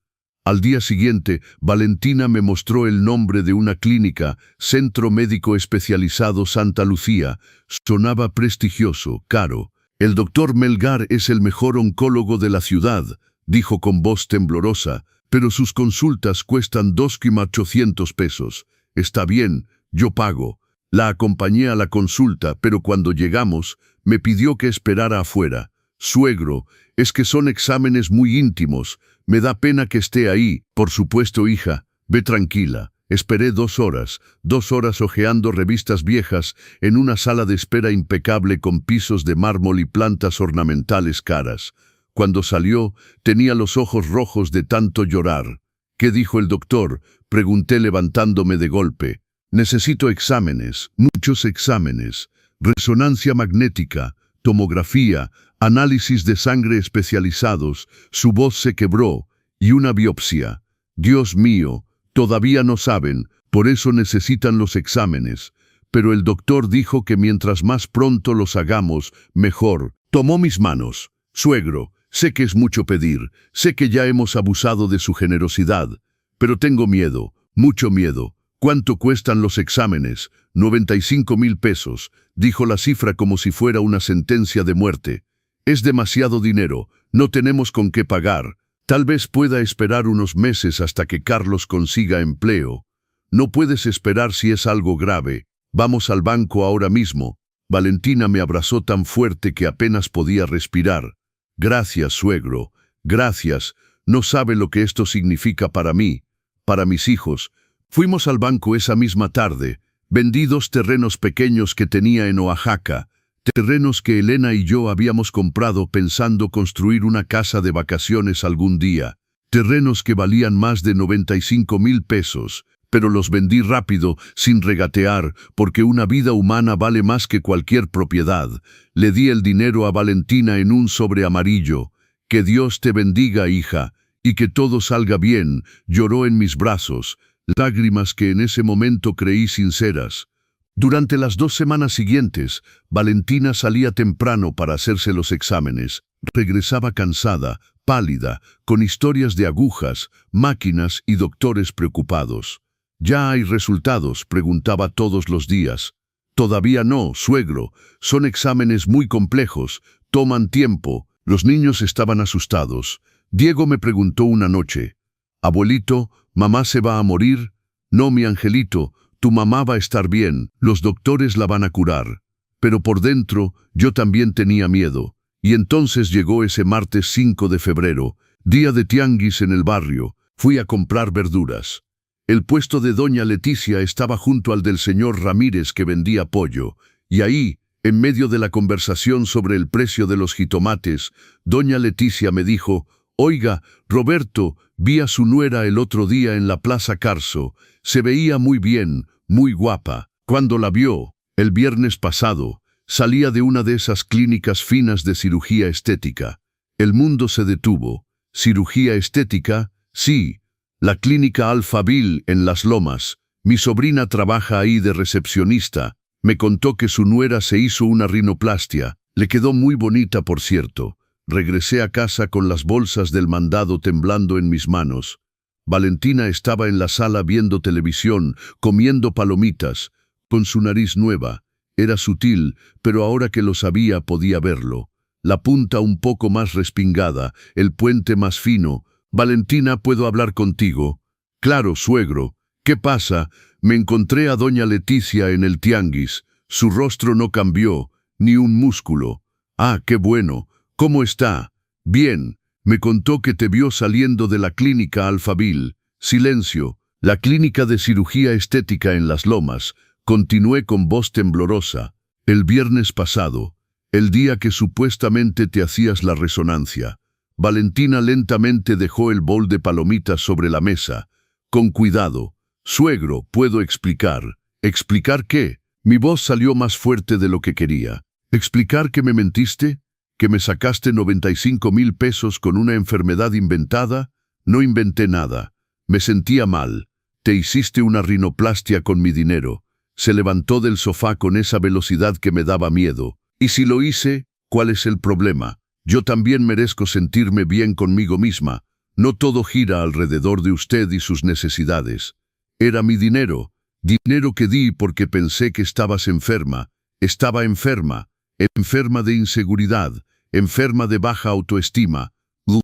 Al día siguiente, Valentina me mostró el nombre de una clínica, Centro Médico Especializado Santa Lucía. Sonaba prestigioso, caro. El doctor Melgar es el mejor oncólogo de la ciudad, dijo con voz temblorosa, pero sus consultas cuestan 2,800 pesos. Está bien, yo pago. La acompañé a la consulta, pero cuando llegamos, me pidió que esperara afuera. Suegro, es que son exámenes muy íntimos. Me da pena que esté ahí. Por supuesto, hija, ve tranquila. Esperé 2 horas hojeando revistas viejas en una sala de espera impecable con pisos de mármol y plantas ornamentales caras. Cuando salió, tenía los ojos rojos de tanto llorar. ¿Qué dijo el doctor?, pregunté levantándome de golpe. Necesito exámenes, muchos exámenes. Resonancia magnética, tomografía, análisis de sangre especializados. Su voz se quebró. Y una biopsia. Dios mío. Todavía no saben, por eso necesitan los exámenes. Pero el doctor dijo que mientras más pronto los hagamos, mejor. Tomó mis manos. Suegro, sé que es mucho pedir, sé que ya hemos abusado de su generosidad, pero tengo miedo, mucho miedo. ¿Cuánto cuestan los exámenes? 95,000 pesos, dijo la cifra como si fuera una sentencia de muerte. Es demasiado dinero, no tenemos con qué pagar. Tal vez pueda esperar unos meses hasta que Carlos consiga empleo. No puedes esperar si es algo grave. Vamos al banco ahora mismo. Valentina me abrazó tan fuerte que apenas podía respirar. Gracias, suegro. Gracias. No sabe lo que esto significa para mí, para mis hijos. Fuimos al banco esa misma tarde. Vendí 2 terrenos pequeños que tenía en Oaxaca. Terrenos que Elena y yo habíamos comprado pensando construir una casa de vacaciones algún día. Terrenos que valían más de 95,000 pesos, pero los vendí rápido, sin regatear, porque una vida humana vale más que cualquier propiedad. Le di el dinero a Valentina en un sobre amarillo. Que Dios te bendiga, hija, y que todo salga bien. Lloró en mis brazos, lágrimas que en ese momento creí sinceras. Durante las 2 semanas siguientes, Valentina salía temprano para hacerse los exámenes. Regresaba cansada, pálida, con historias de agujas, máquinas y doctores preocupados. ¿Ya hay resultados?, preguntaba todos los días. Todavía no, suegro. Son exámenes muy complejos, toman tiempo. Los niños estaban asustados. Diego me preguntó una noche: «Abuelito, ¿mamá se va a morir?». «No, mi angelito. Tu mamá va a estar bien, los doctores la van a curar». Pero por dentro, yo también tenía miedo. Y entonces llegó ese martes 5 de febrero, día de tianguis en el barrio. Fui a comprar verduras. El puesto de doña Leticia estaba junto al del señor Ramírez, que vendía pollo. Y ahí, en medio de la conversación sobre el precio de los jitomates, doña Leticia me dijo: «Oiga, Roberto, vi a su nuera el otro día en la Plaza Carso. Se veía muy bien, muy guapa. Cuando la vio, el viernes pasado, salía de una de esas clínicas finas de cirugía estética». El mundo se detuvo. ¿Cirugía estética? Sí. La clínica Alphaville en Las Lomas. Mi sobrina trabaja ahí de recepcionista. Me contó que su nuera se hizo una rinoplastia. Le quedó muy bonita, por cierto. Regresé a casa con las bolsas del mandado temblando en mis manos. Valentina estaba en la sala viendo televisión, comiendo palomitas, con su nariz nueva. Era sutil, pero ahora que lo sabía podía verlo. La punta un poco más respingada, el puente más fino. «Valentina, ¿puedo hablar contigo?» «Claro, suegro». «¿Qué pasa?» Me encontré a doña Leticia en el tianguis. Su rostro no cambió, ni un músculo. «Ah, qué bueno. ¿Cómo está?» «Bien. Me contó que te vio saliendo de la clínica Alphaville». Silencio. «La clínica de cirugía estética en Las Lomas», continué con voz temblorosa. «El viernes pasado, el día que supuestamente te hacías la resonancia». Valentina lentamente dejó el bol de palomitas sobre la mesa. «Con cuidado. Suegro, ¿puedo explicar?» «¿Explicar qué?» Mi voz salió más fuerte de lo que quería. «¿Explicar que me mentiste? ¿Que me sacaste 95,000 pesos con una enfermedad inventada?» «No inventé nada. Me sentía mal. Te hiciste una rinoplastia con mi dinero». Se levantó del sofá con esa velocidad que me daba miedo. «¿Y si lo hice? ¿Cuál es el problema? Yo también merezco sentirme bien conmigo misma. No todo gira alrededor de usted y sus necesidades. Era mi dinero. Dinero que di porque pensé que estabas enferma. Estaba enferma. Enferma de inseguridad. Enferma de baja autoestima».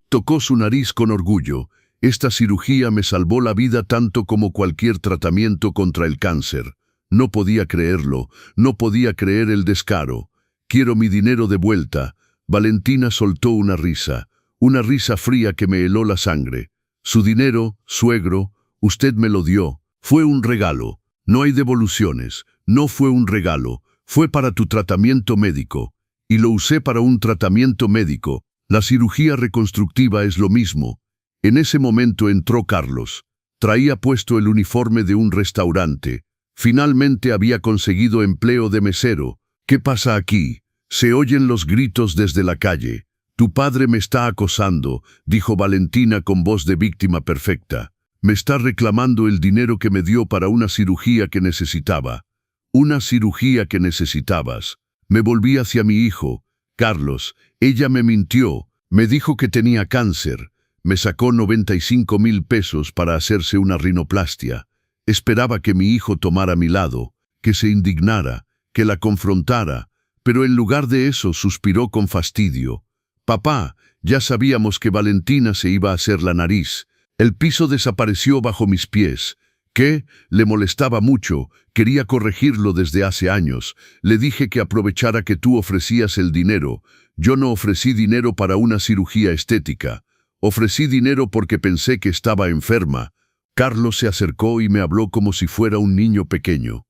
Tocó su nariz con orgullo. «Esta cirugía me salvó la vida tanto como cualquier tratamiento contra el cáncer. No podía creerlo, no podía creer el descaro. Quiero mi dinero de vuelta. Valentina soltó una risa fría que me heló la sangre. Su dinero, suegro, usted me lo dio. Fue un regalo. No hay devoluciones. No fue un regalo. Fue para tu tratamiento médico. Y lo usé para un tratamiento médico. La cirugía reconstructiva es lo mismo. En ese momento entró Carlos. Traía puesto el uniforme de un restaurante. Finalmente había conseguido empleo de mesero. ¿Qué pasa aquí? Se oyen los gritos desde la calle. Tu padre me está acosando, dijo Valentina con voz de víctima perfecta. Me está reclamando el dinero que me dio para una cirugía que necesitaba. Una cirugía que necesitabas. Me volví hacia mi hijo. Carlos, ella me mintió. Me dijo que tenía cáncer. Me sacó 95,000 pesos para hacerse una rinoplastia. Esperaba que mi hijo tomara mi lado, que se indignara, que la confrontara, pero en lugar de eso suspiró con fastidio. Papá, ya sabíamos que Valentina se iba a hacer la nariz. El piso desapareció bajo mis pies. ¿Qué? Le molestaba mucho, quería corregirlo desde hace años. Le dije que aprovechara que tú ofrecías el dinero. Yo no ofrecí dinero para una cirugía estética. Ofrecí dinero porque pensé que estaba enferma. Carlos se acercó y me habló como si fuera un niño pequeño.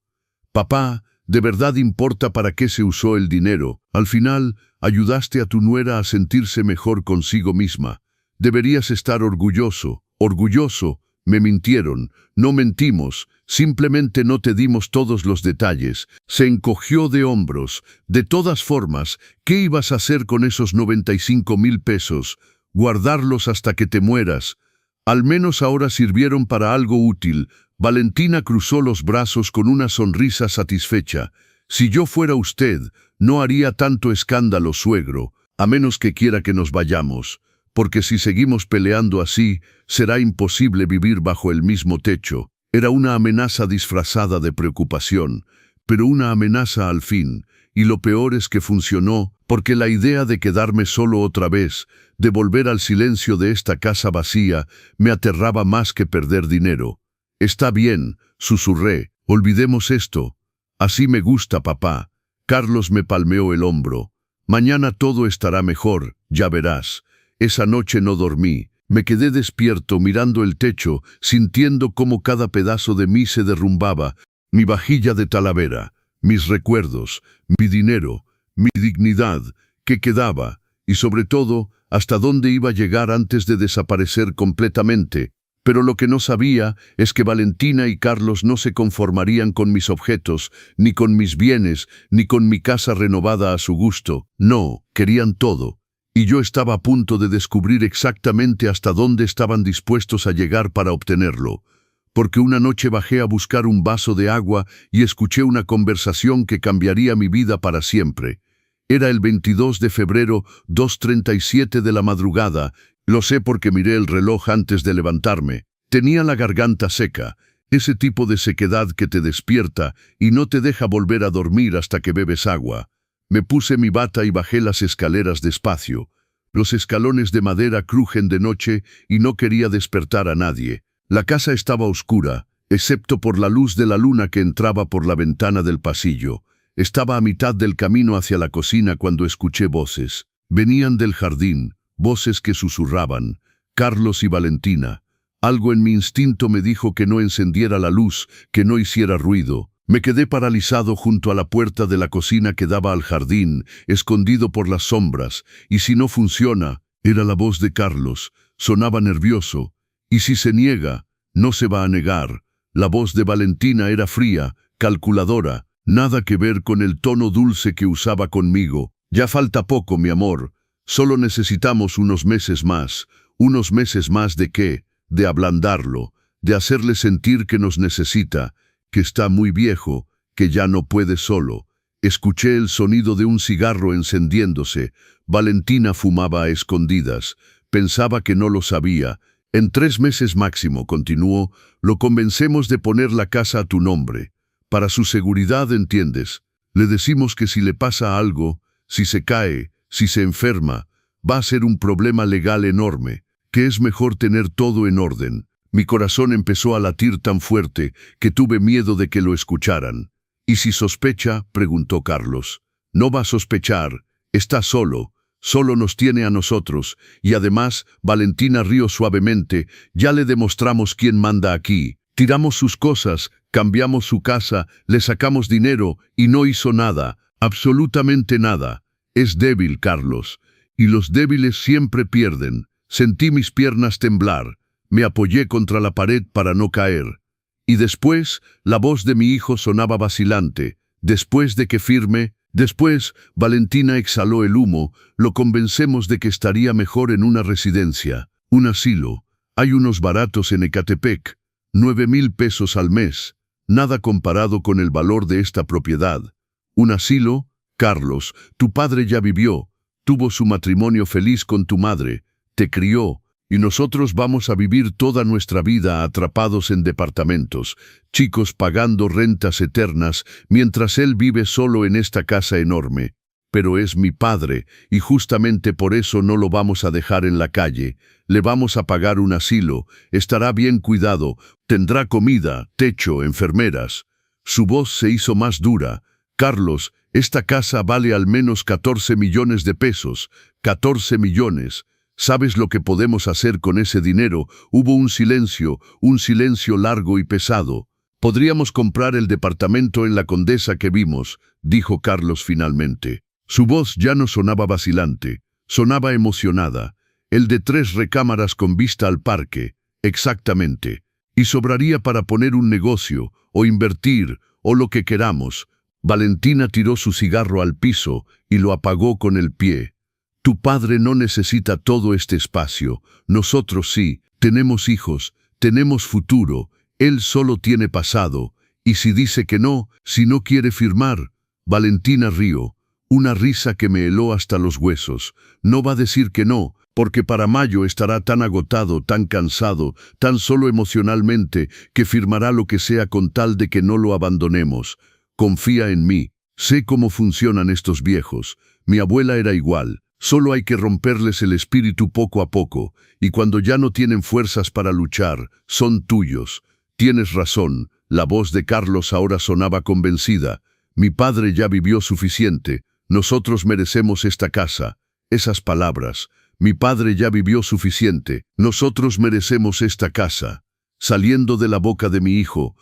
Papá, ¿de verdad importa para qué se usó el dinero? Al final, ayudaste a tu nuera a sentirse mejor consigo misma. Deberías estar orgulloso, orgulloso. Me mintieron, no mentimos, simplemente no te dimos todos los detalles. Se encogió de hombros. De todas formas, ¿qué ibas a hacer con esos 95,000 pesos? Guardarlos hasta que te mueras. Al menos ahora sirvieron para algo útil. Valentina cruzó los brazos con una sonrisa satisfecha. Si yo fuera usted, no haría tanto escándalo, suegro, a menos que quiera que nos vayamos, porque si seguimos peleando así, será imposible vivir bajo el mismo techo. Era una amenaza disfrazada de preocupación, pero una amenaza al fin, y lo peor es que funcionó, porque la idea de quedarme solo otra vez, de volver al silencio de esta casa vacía, me aterraba más que perder dinero. Está bien, susurré, olvidemos esto. Así me gusta, papá. Carlos me palmeó el hombro. Mañana todo estará mejor, ya verás. Esa noche no dormí. Me quedé despierto mirando el techo, sintiendo cómo cada pedazo de mí se derrumbaba. Mi vajilla de Talavera, mis recuerdos, mi dinero, mi dignidad, ¿qué quedaba? Y sobre todo, hasta dónde iba a llegar antes de desaparecer completamente. Pero lo que no sabía es que Valentina y Carlos no se conformarían con mis objetos, ni con mis bienes, ni con mi casa renovada a su gusto. No, querían todo. Y yo estaba a punto de descubrir exactamente hasta dónde estaban dispuestos a llegar para obtenerlo. Porque una noche bajé a buscar un vaso de agua y escuché una conversación que cambiaría mi vida para siempre. Era el 22 de febrero, 2:37 de la madrugada. Lo sé porque miré el reloj antes de levantarme. Tenía la garganta seca, ese tipo de sequedad que te despierta y no te deja volver a dormir hasta que bebes agua. Me puse mi bata y bajé las escaleras despacio. Los escalones de madera crujen de noche y no quería despertar a nadie. La casa estaba oscura, excepto por la luz de la luna que entraba por la ventana del pasillo. Estaba a mitad del camino hacia la cocina cuando escuché voces. Venían del jardín, voces que susurraban. Carlos y Valentina. Algo en mi instinto me dijo que no encendiera la luz, que no hiciera ruido. Me quedé paralizado junto a la puerta de la cocina que daba al jardín, escondido por las sombras. Y si no funciona, era la voz de Carlos. Sonaba nervioso. Y si se niega, no se va a negar. La voz de Valentina era fría, calculadora. Nada que ver con el tono dulce que usaba conmigo. Ya falta poco, mi amor. Solo necesitamos unos meses más. ¿Unos meses más de qué? De ablandarlo, de hacerle sentir que nos necesita, que está muy viejo, que ya no puede solo. Escuché el sonido de un cigarro encendiéndose. Valentina fumaba a escondidas. Pensaba que no lo sabía. En 3 meses máximo, continuó, lo convencemos de poner la casa a tu nombre. Para su seguridad, ¿entiendes? Le decimos que si le pasa algo, si se cae, si se enferma, va a ser un problema legal enorme, que es mejor tener todo en orden. Mi corazón empezó a latir tan fuerte que tuve miedo de que lo escucharan. «¿Y si sospecha?», preguntó Carlos. «No va a sospechar. Está solo. Solo nos tiene a nosotros. Y además, Valentina rió suavemente. Ya le demostramos quién manda aquí. Tiramos sus cosas, cambiamos su casa, le sacamos dinero y no hizo nada. Absolutamente nada. Es débil, Carlos. Y los débiles siempre pierden». Sentí mis piernas temblar. Me apoyé contra la pared para no caer. Y después, la voz de mi hijo sonaba vacilante. Después de que firme, después, Valentina exhaló el humo. Lo convencemos de que estaría mejor en una residencia, un asilo. Hay unos baratos en Ecatepec, 9,000 pesos al mes. Nada comparado con el valor de esta propiedad. ¿Un asilo? Carlos, tu padre ya vivió. Tuvo su matrimonio feliz con tu madre. Te crió. Y nosotros vamos a vivir toda nuestra vida atrapados en departamentos, chicos pagando rentas eternas, mientras él vive solo en esta casa enorme. Pero es mi padre, y justamente por eso no lo vamos a dejar en la calle. Le vamos a pagar un asilo, estará bien cuidado, tendrá comida, techo, enfermeras. Su voz se hizo más dura. Carlos, esta casa vale al menos 14 millones de pesos. 14 millones. ¿Sabes lo que podemos hacer con ese dinero? Hubo un silencio largo y pesado. Podríamos comprar el departamento en la Condesa que vimos, dijo Carlos finalmente. Su voz ya no sonaba vacilante, sonaba emocionada. El de 3 recámaras con vista al parque, exactamente. Y sobraría para poner un negocio, o invertir, o lo que queramos. Valentina tiró su cigarro al piso y lo apagó con el pie. Tu padre no necesita todo este espacio. Nosotros sí, tenemos hijos, tenemos futuro. Él solo tiene pasado. Y si dice que no, si no quiere firmar. Valentina rió, una risa que me heló hasta los huesos. No va a decir que no, porque para mayo estará tan agotado, tan cansado, tan solo emocionalmente, que firmará lo que sea con tal de que no lo abandonemos. Confía en mí. Sé cómo funcionan estos viejos. Mi abuela era igual. Solo hay que romperles el espíritu poco a poco, y cuando ya no tienen fuerzas para luchar, son tuyos. Tienes razón, la voz de Carlos ahora sonaba convencida. Mi padre ya vivió suficiente, nosotros merecemos esta casa. Esas palabras, mi padre ya vivió suficiente, nosotros merecemos esta casa. Saliendo de la boca de mi hijo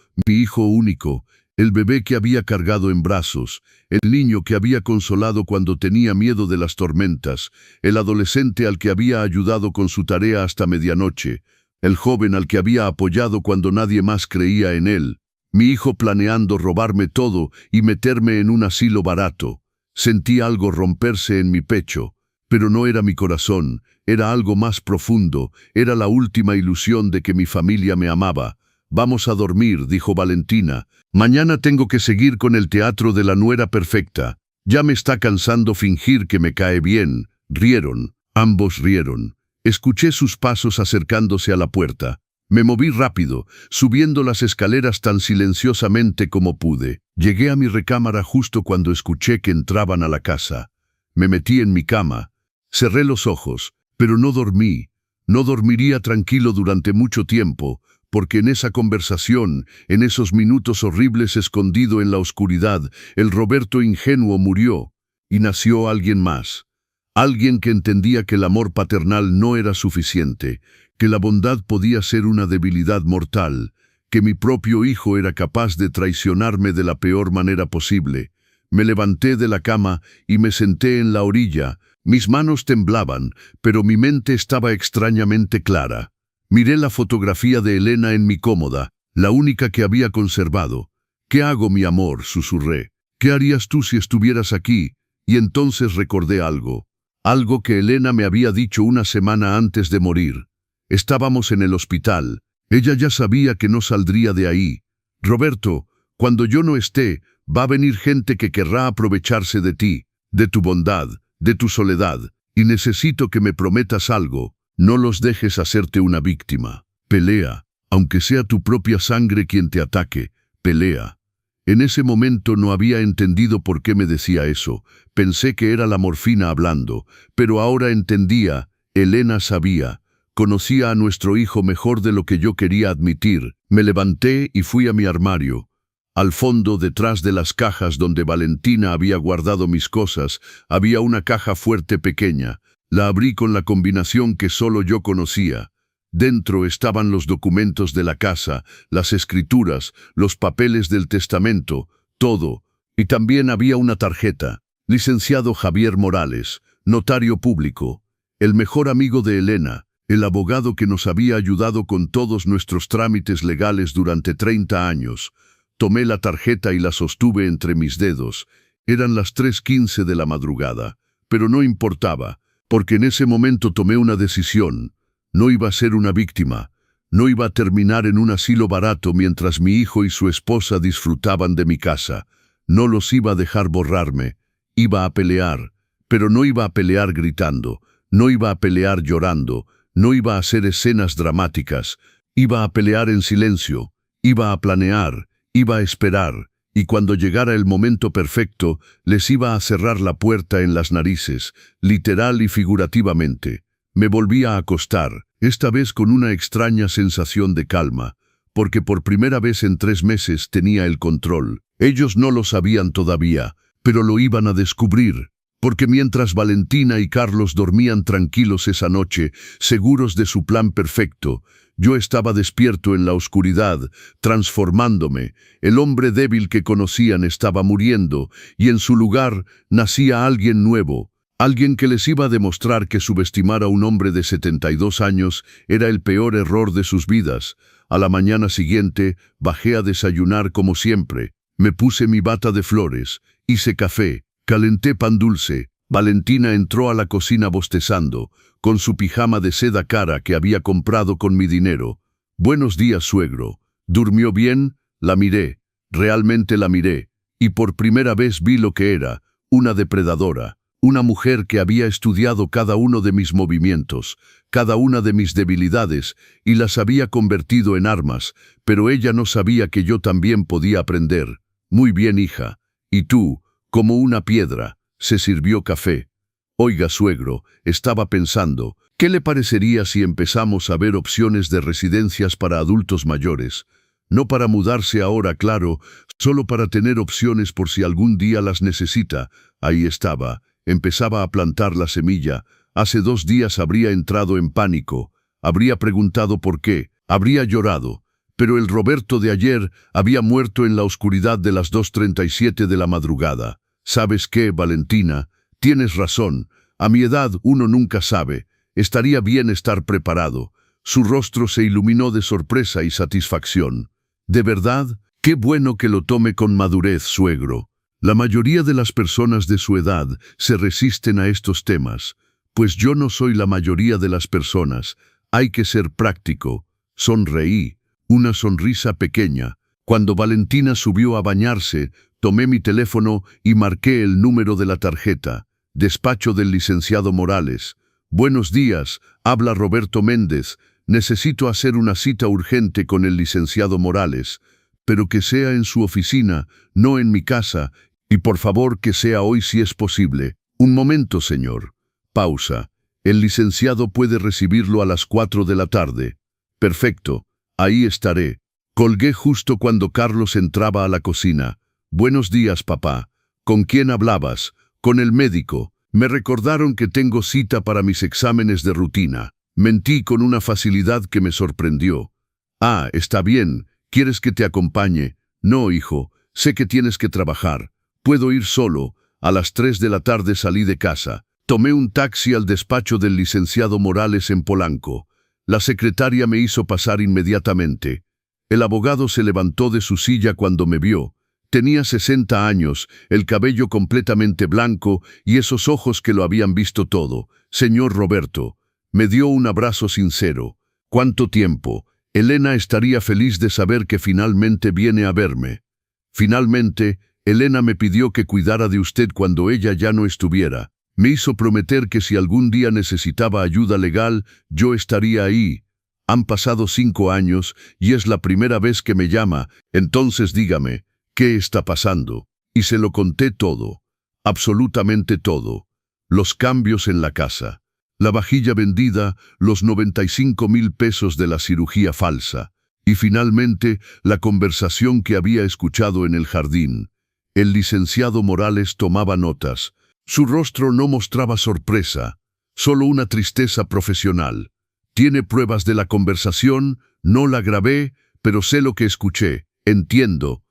único, el bebé que había cargado en brazos, el niño que había consolado cuando tenía miedo de las tormentas, el adolescente al que había ayudado con su tarea hasta medianoche, el joven al que había apoyado cuando nadie más creía en él, mi hijo planeando robarme todo y meterme en un asilo barato. Sentí algo romperse en mi pecho, pero no era mi corazón, era algo más profundo, era la última ilusión de que mi familia me amaba. Vamos a dormir, dijo Valentina. Mañana tengo que seguir con el teatro de la nuera perfecta. Ya me está cansando fingir que me cae bien. Rieron, ambos rieron. Escuché sus pasos acercándose a la puerta. Me moví rápido, subiendo las escaleras tan silenciosamente como pude. Llegué a mi recámara justo cuando escuché que entraban a la casa. Me metí en mi cama. Cerré los ojos, pero no dormí. No dormiría tranquilo durante mucho tiempo, porque en esa conversación, en esos minutos horribles escondido en la oscuridad, el Roberto ingenuo murió, y nació alguien más. Alguien que entendía que el amor paternal no era suficiente, que la bondad podía ser una debilidad mortal, que mi propio hijo era capaz de traicionarme de la peor manera posible. Me levanté de la cama y me senté en la orilla. Mis manos temblaban, pero mi mente estaba extrañamente clara. Miré la fotografía de Elena en mi cómoda, la única que había conservado. «¿Qué hago, mi amor?», susurré. «¿Qué harías tú si estuvieras aquí?». Y entonces recordé algo. Algo que Elena me había dicho una semana antes de morir. Estábamos en el hospital. Ella ya sabía que no saldría de ahí. «Roberto, cuando yo no esté, va a venir gente que querrá aprovecharse de ti, de tu bondad, de tu soledad, y necesito que me prometas algo. No los dejes hacerte una víctima. Pelea, aunque sea tu propia sangre quien te ataque. Pelea». En ese momento no había entendido por qué me decía eso. Pensé que era la morfina hablando, pero ahora entendía. Elena sabía. Conocía a nuestro hijo mejor de lo que yo quería admitir. Me levanté y fui a mi armario. Al fondo, detrás de las cajas donde Valentina había guardado mis cosas, había una caja fuerte pequeña. La abrí con la combinación que solo yo conocía. Dentro estaban los documentos de la casa, las escrituras, los papeles del testamento, todo. Y también había una tarjeta. Licenciado Javier Morales, notario público, el mejor amigo de Elena, el abogado que nos había ayudado con todos nuestros trámites legales durante 30 años. Tomé la tarjeta y la sostuve entre mis dedos. Eran las 3:15 de la madrugada, pero no importaba, porque en ese momento tomé una decisión. No iba a ser una víctima. No iba a terminar en un asilo barato mientras mi hijo y su esposa disfrutaban de mi casa. No los iba a dejar borrarme. Iba a pelear, pero no iba a pelear gritando. No iba a pelear llorando. No iba a hacer escenas dramáticas. Iba a pelear en silencio. Iba a planear. Iba a esperar. Y cuando llegara el momento perfecto, les iba a cerrar la puerta en las narices, literal y figurativamente. Me volví a acostar, esta vez con una extraña sensación de calma, porque por primera vez en 3 meses tenía el control. Ellos no lo sabían todavía, pero lo iban a descubrir, porque mientras Valentina y Carlos dormían tranquilos esa noche, seguros de su plan perfecto, yo estaba despierto en la oscuridad, transformándome. El hombre débil que conocían estaba muriendo, y en su lugar nacía alguien nuevo. Alguien que les iba a demostrar que subestimar a un hombre de 72 años era el peor error de sus vidas. A la mañana siguiente, bajé a desayunar como siempre. Me puse mi bata de flores, hice café, calenté pan dulce. Valentina entró a la cocina bostezando, con su pijama de seda cara que había comprado con mi dinero. «Buenos días, suegro». ¿Durmió bien? La miré. Realmente la miré. Y por primera vez vi lo que era, una depredadora. Una mujer que había estudiado cada uno de mis movimientos, cada una de mis debilidades, y las había convertido en armas, pero ella no sabía que yo también podía aprender. «Muy bien, hija. Y tú, como una piedra». Se sirvió café. «Oiga, suegro», estaba pensando, «¿qué le parecería si empezamos a ver opciones de residencias para adultos mayores? No para mudarse ahora, claro, solo para tener opciones por si algún día las necesita». Ahí estaba. Empezaba a plantar la semilla. Hace 2 días habría entrado en pánico. Habría preguntado por qué. Habría llorado. Pero el Roberto de ayer había muerto en la oscuridad de las 2:37 de la madrugada. «¿Sabes qué, Valentina? Tienes razón. A mi edad uno nunca sabe. Estaría bien estar preparado». Su rostro se iluminó de sorpresa y satisfacción. «¿De verdad? Qué bueno que lo tome con madurez, suegro. La mayoría de las personas de su edad se resisten a estos temas, pues yo no soy la mayoría de las personas. Hay que ser práctico». Sonreí, una sonrisa pequeña. Cuando Valentina subió a bañarse, tomé mi teléfono y marqué el número de la tarjeta. «Despacho del licenciado Morales». «Buenos días, habla Roberto Méndez. Necesito hacer una cita urgente con el licenciado Morales, pero que sea en su oficina, no en mi casa, y por favor que sea hoy si es posible». «Un momento, señor». Pausa. «El licenciado puede recibirlo a las 4 de la tarde». «Perfecto, ahí estaré». Colgué justo cuando Carlos entraba a la cocina. «Buenos días, papá». «¿Con quién hablabas?» «Con el médico. Me recordaron que tengo cita para mis exámenes de rutina». Mentí con una facilidad que me sorprendió. «Ah, está bien. ¿Quieres que te acompañe?» «No, hijo. Sé que tienes que trabajar. Puedo ir solo». A las 3 de la tarde salí de casa. Tomé un taxi al despacho del licenciado Morales en Polanco. La secretaria me hizo pasar inmediatamente. El abogado se levantó de su silla cuando me vio. Tenía 60 años, el cabello completamente blanco y esos ojos que lo habían visto todo. «Señor Roberto». Me dio un abrazo sincero. «¿Cuánto tiempo? Elena estaría feliz de saber que finalmente viene a verme». «Finalmente, Elena me pidió que cuidara de usted cuando ella ya no estuviera. Me hizo prometer que si algún día necesitaba ayuda legal, yo estaría ahí. Han pasado 5 años y es la primera vez que me llama. Entonces dígame, ¿qué está pasando?». Y se lo conté todo, absolutamente todo. Los cambios en la casa, la vajilla vendida, los 95,000 pesos de la cirugía falsa. Y finalmente, la conversación que había escuchado en el jardín. El licenciado Morales tomaba notas. Su rostro no mostraba sorpresa, solo una tristeza profesional. ¿Tiene pruebas de la conversación? No la grabé, pero sé lo que escuché. Entiendo.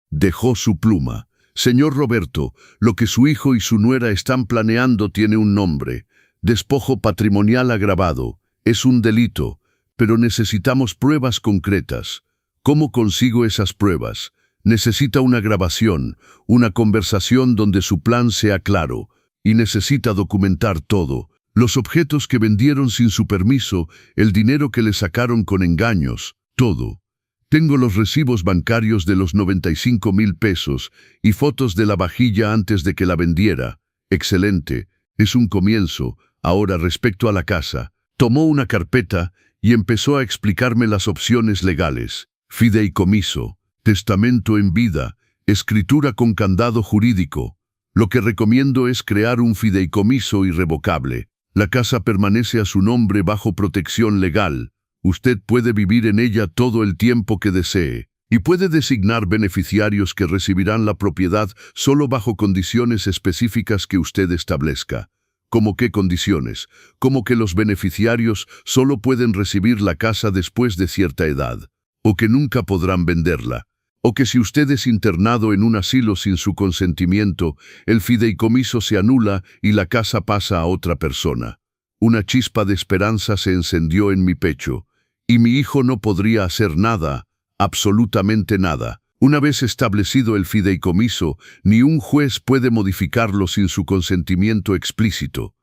Dejó su pluma. Señor Roberto, lo que su hijo y su nuera están planeando tiene un nombre. Despojo patrimonial agravado. Es un delito, pero necesitamos pruebas concretas. ¿Cómo consigo esas pruebas? Necesita una grabación, una conversación donde su plan sea claro, y necesita documentar todo. Los objetos que vendieron sin su permiso, el dinero que le sacaron con engaños, todo. Tengo los recibos bancarios de los 95,000 pesos y fotos de la vajilla antes de que la vendiera. Excelente, es un comienzo. Ahora, respecto a la casa, tomó una carpeta y empezó a explicarme las opciones legales. Fideicomiso, testamento en vida, escritura con candado jurídico. Lo que recomiendo es crear un fideicomiso irrevocable. La casa permanece a su nombre bajo protección legal. Usted puede vivir en ella todo el tiempo que desee, y puede designar beneficiarios que recibirán la propiedad solo bajo condiciones específicas que usted establezca. ¿Cómo qué condiciones? Como que los beneficiarios solo pueden recibir la casa después de cierta edad, o que nunca podrán venderla, o que si usted es internado en un asilo sin su consentimiento, el fideicomiso se anula y la casa pasa a otra persona. Una chispa de esperanza se encendió en mi pecho. Y mi hijo no podría hacer nada, absolutamente nada. Una vez establecido el fideicomiso, ni un juez puede modificarlo sin su consentimiento explícito.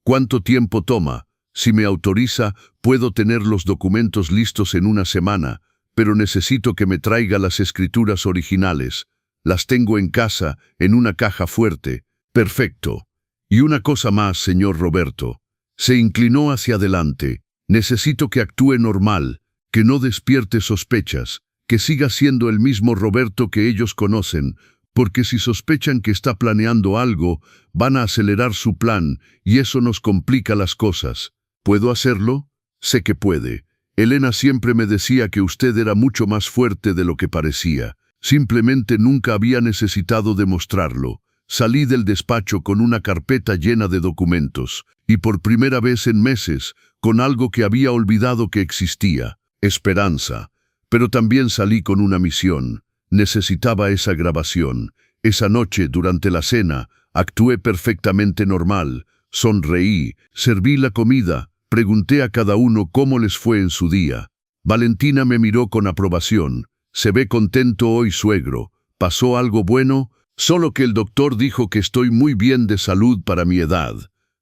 ¿Cuánto tiempo toma? Si me autoriza, puedo tener los documentos listos en una semana, pero necesito que me traiga las escrituras originales. Las tengo en casa, en una caja fuerte. Perfecto. Y una cosa más, señor Roberto. Se inclinó hacia adelante. Necesito que actúe normal, que no despierte sospechas, que siga siendo el mismo Roberto que ellos conocen, porque si sospechan que está planeando algo, van a acelerar su plan y eso nos complica las cosas. ¿Puedo hacerlo? Sé que puede. Elena siempre me decía que usted era mucho más fuerte de lo que parecía. Simplemente nunca había necesitado demostrarlo. Salí del despacho con una carpeta llena de documentos, y por primera vez en meses, con algo que había olvidado que existía, esperanza. Pero también salí con una misión. Necesitaba esa grabación. Esa noche, durante la cena, actué perfectamente normal. Sonreí, serví la comida, pregunté a cada uno cómo les fue en su día. Valentina me miró con aprobación. Se ve contento hoy, suegro. ¿Pasó algo bueno? Solo que el doctor dijo que estoy muy bien de salud para mi edad.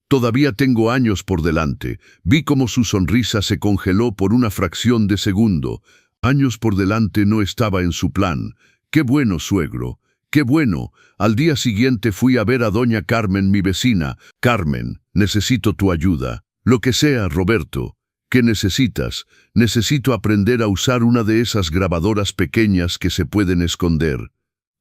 Todavía tengo años por delante. Vi cómo su sonrisa se congeló por una fracción de segundo. Años por delante no estaba en su plan. ¡Qué bueno, suegro! ¡Qué bueno! Al día siguiente fui a ver a doña Carmen, mi vecina. Carmen, necesito tu ayuda. Lo que sea, Roberto. ¿Qué necesitas? Necesito aprender a usar una de esas grabadoras pequeñas que se pueden esconder.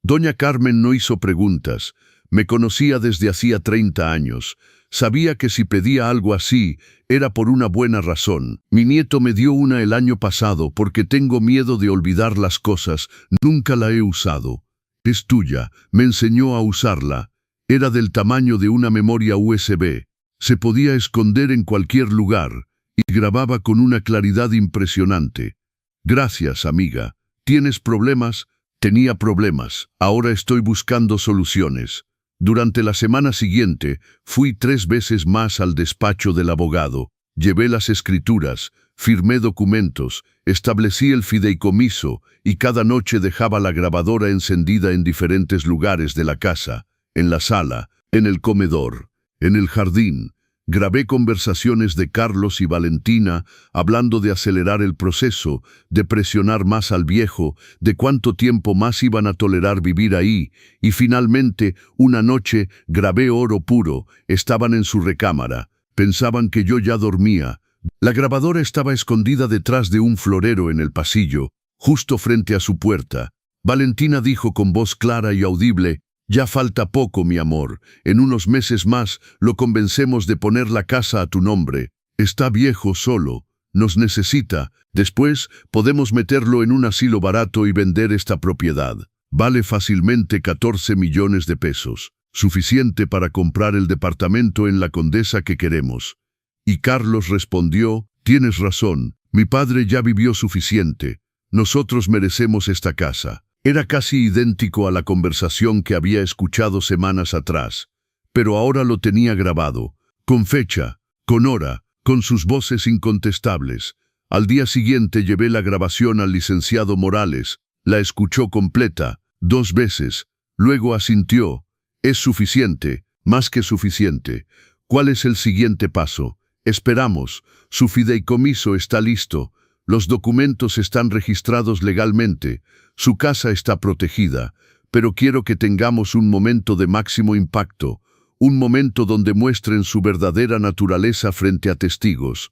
Doña Carmen no hizo preguntas. Me conocía desde hacía 30 años. Sabía que si pedía algo así, era por una buena razón. Mi nieto me dio una el año pasado porque tengo miedo de olvidar las cosas. Nunca la he usado. Es tuya. Me enseñó a usarla. Era del tamaño de una memoria USB. Se podía esconder en cualquier lugar y grababa con una claridad impresionante. Gracias, amiga. ¿Tienes problemas? Tenía problemas. Ahora estoy buscando soluciones. Durante la semana siguiente, fui 3 veces más al despacho del abogado. Llevé las escrituras, firmé documentos, establecí el fideicomiso y cada noche dejaba la grabadora encendida en diferentes lugares de la casa, en la sala, en el comedor, en el jardín. Grabé conversaciones de Carlos y Valentina, hablando de acelerar el proceso, de presionar más al viejo, de cuánto tiempo más iban a tolerar vivir ahí, y finalmente, una noche, grabé oro puro. Estaban en su recámara. Pensaban que yo ya dormía. La grabadora estaba escondida detrás de un florero en el pasillo, justo frente a su puerta. Valentina dijo con voz clara y audible: Ya falta poco, mi amor. En unos meses más lo convencemos de poner la casa a tu nombre. Está viejo solo. Nos necesita. Después podemos meterlo en un asilo barato y vender esta propiedad. Vale fácilmente 14 millones de pesos. Suficiente para comprar el departamento en la Condesa que queremos. Y Carlos respondió, tienes razón. Mi padre ya vivió suficiente. Nosotros merecemos esta casa. Era casi idéntico a la conversación que había escuchado semanas atrás, pero ahora lo tenía grabado, con fecha, con hora, con sus voces incontestables. Al día siguiente llevé la grabación al licenciado Morales, la escuchó completa, 2 veces, luego asintió. Es suficiente, más que suficiente. ¿Cuál es el siguiente paso? Esperamos. Su fideicomiso está listo. Los documentos están registrados legalmente. Su casa está protegida. Pero quiero que tengamos un momento de máximo impacto. Un momento donde muestren su verdadera naturaleza frente a testigos.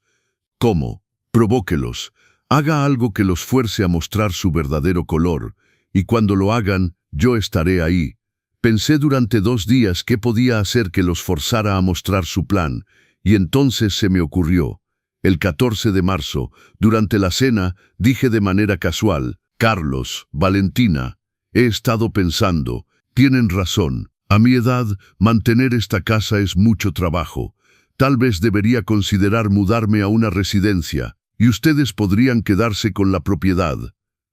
¿Cómo? Provóquelos. Haga algo que los fuerce a mostrar su verdadero color. Y cuando lo hagan, yo estaré ahí. Pensé durante 2 días qué podía hacer que los forzara a mostrar su plan. Y entonces se me ocurrió. El 14 de marzo, durante la cena, dije de manera casual, Carlos, Valentina, he estado pensando, tienen razón, a mi edad, mantener esta casa es mucho trabajo. Tal vez debería considerar mudarme a una residencia, y ustedes podrían quedarse con la propiedad.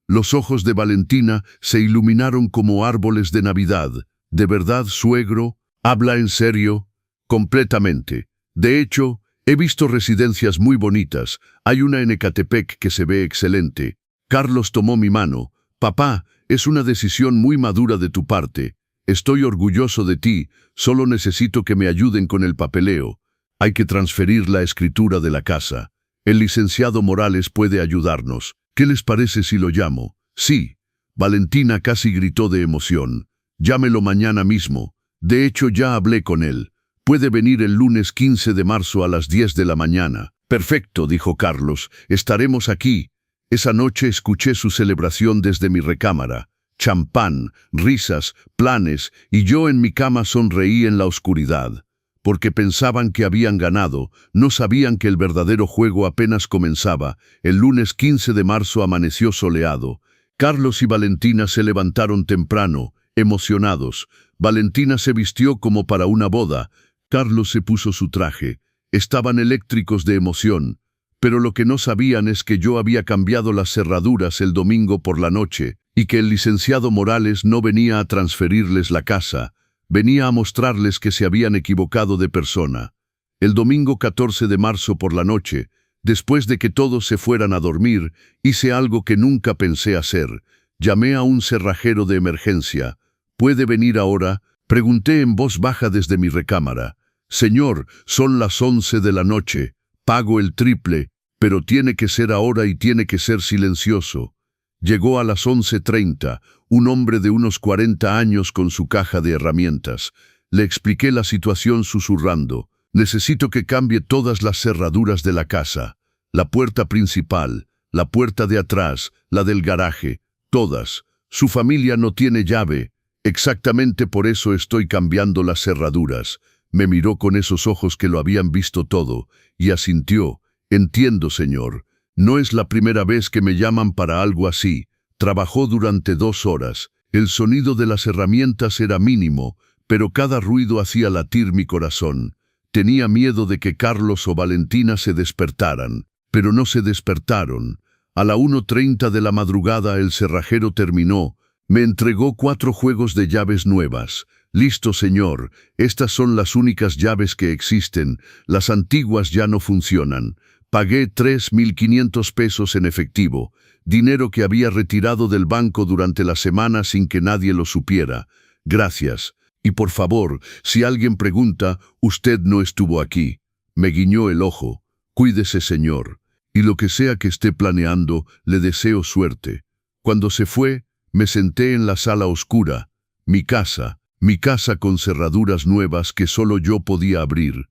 Los ojos de Valentina se iluminaron como árboles de Navidad. ¿De verdad, suegro? ¿Habla en serio? Completamente. De hecho, he visto residencias muy bonitas. Hay una en Ecatepec que se ve excelente. Carlos tomó mi mano. Papá, es una decisión muy madura de tu parte. Estoy orgulloso de ti. Solo necesito que me ayuden con el papeleo. Hay que transferir la escritura de la casa. El licenciado Morales puede ayudarnos. ¿Qué les parece si lo llamo? Sí. Valentina casi gritó de emoción. Llámelo mañana mismo. De hecho, ya hablé con él. Puede venir el lunes 15 de marzo a las 10 de la mañana. Perfecto, dijo Carlos. Estaremos aquí. Esa noche escuché su celebración desde mi recámara. Champán, risas, planes, y yo en mi cama sonreí en la oscuridad. Porque pensaban que habían ganado, no sabían que el verdadero juego apenas comenzaba. El lunes 15 de marzo amaneció soleado. Carlos y Valentina se levantaron temprano, emocionados. Valentina se vistió como para una boda. Carlos se puso su traje. Estaban eléctricos de emoción. Pero lo que no sabían es que yo había cambiado las cerraduras el domingo por la noche y que el licenciado Morales no venía a transferirles la casa, venía a mostrarles que se habían equivocado de persona. El domingo 14 de marzo por la noche, después de que todos se fueran a dormir, hice algo que nunca pensé hacer. Llamé a un cerrajero de emergencia. ¿Puede venir ahora? Pregunté en voz baja desde mi recámara. Señor, son las 11 de la noche. Pago el triple, pero tiene que ser ahora y tiene que ser silencioso. Llegó a las 11:30, un hombre de unos 40 años con su caja de herramientas. Le expliqué la situación susurrando. Necesito que cambie todas las cerraduras de la casa. La puerta principal, la puerta de atrás, la del garaje, todas. Su familia no tiene llave. Exactamente por eso estoy cambiando las cerraduras. Me miró con esos ojos que lo habían visto todo, y asintió. Entiendo, señor. No es la primera vez que me llaman para algo así. Trabajó durante 2 horas. El sonido de las herramientas era mínimo, pero cada ruido hacía latir mi corazón. Tenía miedo de que Carlos o Valentina se despertaran, pero no se despertaron. A la 1:30 de la madrugada el cerrajero terminó. Me entregó 4 juegos de llaves nuevas. Listo, señor. Estas son las únicas llaves que existen. Las antiguas ya no funcionan. Pagué 3.500 pesos en efectivo, dinero que había retirado del banco durante la semana sin que nadie lo supiera. Gracias. Y por favor, si alguien pregunta, usted no estuvo aquí. Me guiñó el ojo. Cuídese, señor. Y lo que sea que esté planeando, le deseo suerte. Cuando se fue, me senté en la sala oscura. Mi casa con cerraduras nuevas que solo yo podía abrir.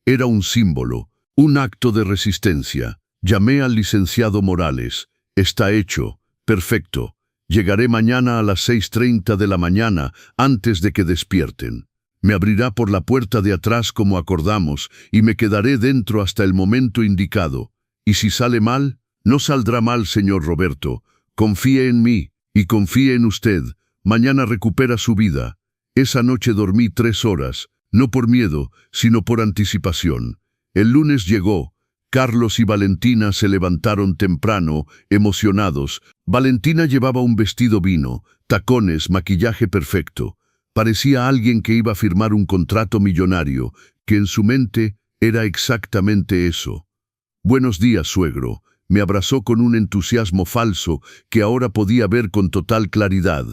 Era un símbolo, un acto de resistencia. Llamé al licenciado Morales. Está hecho. Perfecto. Llegaré mañana a las 6:30 de la mañana, antes de que despierten. Me abrirá por la puerta de atrás como acordamos, y me quedaré dentro hasta el momento indicado. Y si sale mal, no saldrá mal, señor Roberto. Confíe en mí, y confíe en usted. Mañana recupera su vida. Esa noche dormí 3 horas, no por miedo, sino por anticipación. El lunes llegó. Carlos y Valentina se levantaron temprano, emocionados. Valentina llevaba un vestido vino, tacones, maquillaje perfecto. Parecía alguien que iba a firmar un contrato millonario, que en su mente era exactamente eso. «Buenos días, suegro». Me abrazó con un entusiasmo falso que ahora podía ver con total claridad.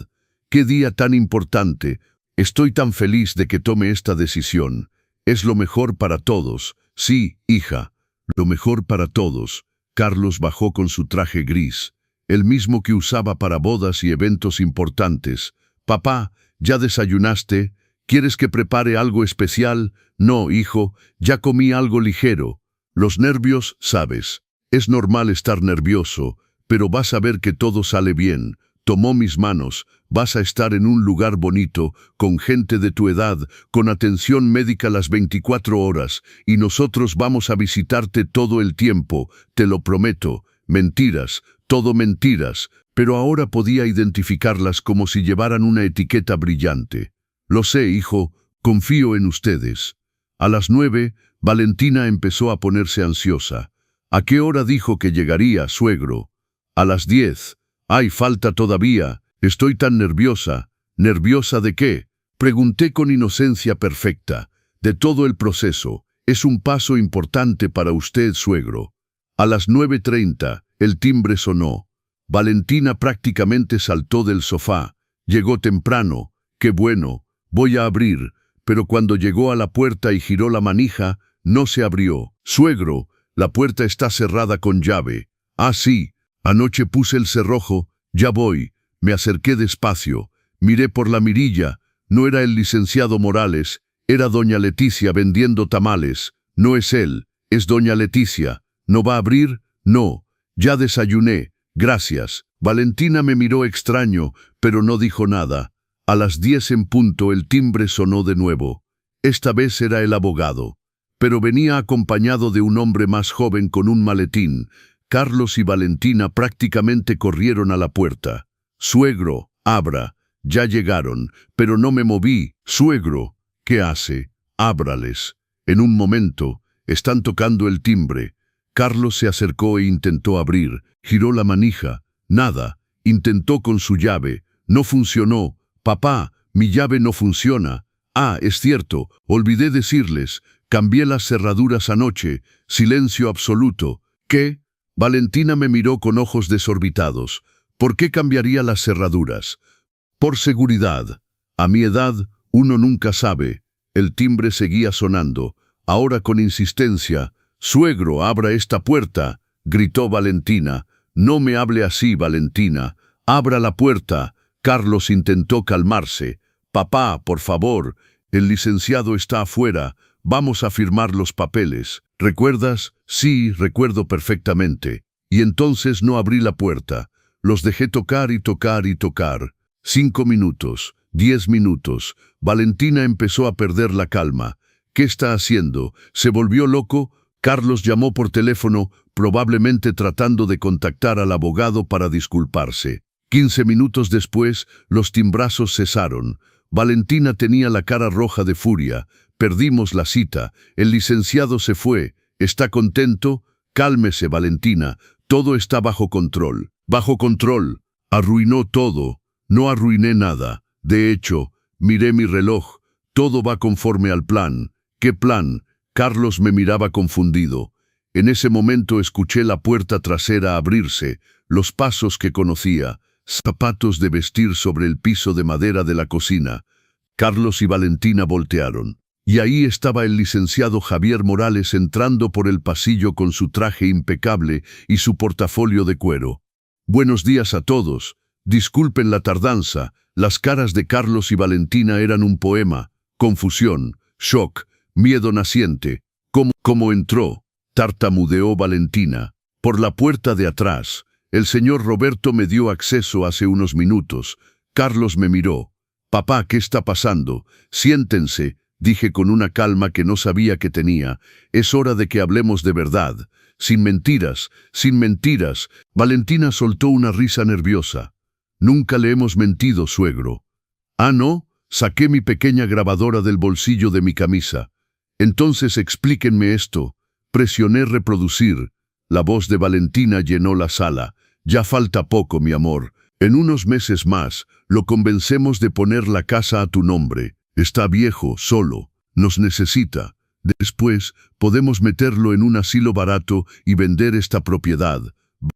«¡Qué día tan importante! Estoy tan feliz de que tome esta decisión. Es lo mejor para todos». «Sí, hija, lo mejor para todos». Carlos bajó con su traje gris, el mismo que usaba para bodas y eventos importantes. «Papá, ¿ya desayunaste? ¿Quieres que prepare algo especial?» «No, hijo, ya comí algo ligero». «Los nervios, sabes. Es normal estar nervioso, pero vas a ver que todo sale bien». Tomó mis manos. «Vas a estar en un lugar bonito, con gente de tu edad, con atención médica las 24 horas, y nosotros vamos a visitarte todo el tiempo, te lo prometo». Mentiras, todo mentiras, pero ahora podía identificarlas como si llevaran una etiqueta brillante. «Lo sé, hijo, confío en ustedes». A las 9, Valentina empezó a ponerse ansiosa. «¿A qué hora dijo que llegaría, suegro?» «A las 10. «Ay, falta todavía. Estoy tan nerviosa». «¿Nerviosa de qué?». Pregunté con inocencia perfecta. «De todo el proceso. Es un paso importante para usted, suegro». A las 9:30, el timbre sonó. Valentina prácticamente saltó del sofá. «Llegó temprano. Qué bueno. Voy a abrir». Pero cuando llegó a la puerta y giró la manija, no se abrió. «Suegro, la puerta está cerrada con llave». «Ah, sí. Anoche puse el cerrojo. Ya voy». Me acerqué despacio. Miré por la mirilla. No era el licenciado Morales. Era doña Leticia vendiendo tamales. «No es él. Es doña Leticia. ¿No va a abrir?» «No. Ya desayuné. Gracias». Valentina me miró extraño, pero no dijo nada. A las 10 en punto el timbre sonó de nuevo. Esta vez era el abogado, pero venía acompañado de un hombre más joven con un maletín. Carlos y Valentina prácticamente corrieron a la puerta. «Suegro, abra». «Ya llegaron, pero no me moví». «Suegro, ¿qué hace? Ábrales». En un momento, están tocando el timbre. Carlos se acercó e intentó abrir. Giró la manija. Nada. Intentó con su llave. No funcionó. «Papá, mi llave no funciona». «Ah, es cierto, olvidé decirles. Cambié las cerraduras anoche». Silencio absoluto. «¿Qué?». Valentina me miró con ojos desorbitados. «¿Por qué cambiaría las cerraduras?» «Por seguridad. A mi edad, uno nunca sabe». El timbre seguía sonando, ahora con insistencia. «Suegro, abra esta puerta», gritó Valentina. «No me hable así, Valentina. Abra la puerta». Carlos intentó calmarse. «Papá, por favor, el licenciado está afuera. Vamos a firmar los papeles. ¿Recuerdas?» «Sí, recuerdo perfectamente». Y entonces no abrí la puerta. Los dejé tocar y tocar y tocar. 5 minutos, 10 minutos. Valentina empezó a perder la calma. «¿Qué está haciendo? ¿Se volvió loco?» Carlos llamó por teléfono, probablemente tratando de contactar al abogado para disculparse. 15 minutos después, los timbrazos cesaron. Valentina tenía la cara roja de furia. «Perdimos la cita. El licenciado se fue. ¿Está contento?» «Cálmese, Valentina. Todo está bajo control». «Bajo control. Arruinó todo». «No arruiné nada. De hecho, miré mi reloj. Todo va conforme al plan». «¿Qué plan?». Carlos me miraba confundido. En ese momento escuché la puerta trasera abrirse, los pasos que conocía, zapatos de vestir sobre el piso de madera de la cocina. Carlos y Valentina voltearon. Y ahí estaba el licenciado Javier Morales entrando por el pasillo con su traje impecable y su portafolio de cuero. «Buenos días a todos. Disculpen la tardanza». Las caras de Carlos y Valentina eran un poema. Confusión, shock, miedo naciente. ¿Cómo entró?», tartamudeó Valentina. «Por la puerta de atrás». El señor Roberto me dio acceso hace unos minutos. Carlos me miró. Papá, ¿qué está pasando? Siéntense, dije con una calma que no sabía que tenía. Es hora de que hablemos de verdad. Sin mentiras, sin mentiras. Valentina soltó una risa nerviosa. Nunca le hemos mentido, suegro. Ah, ¿no? Saqué mi pequeña grabadora del bolsillo de mi camisa. Entonces explíquenme esto. Presioné reproducir. La voz de Valentina llenó la sala. Ya falta poco, mi amor. En unos meses más, lo convencemos de poner la casa a tu nombre. Está viejo, solo. Nos necesita. Después, podemos meterlo en un asilo barato y vender esta propiedad.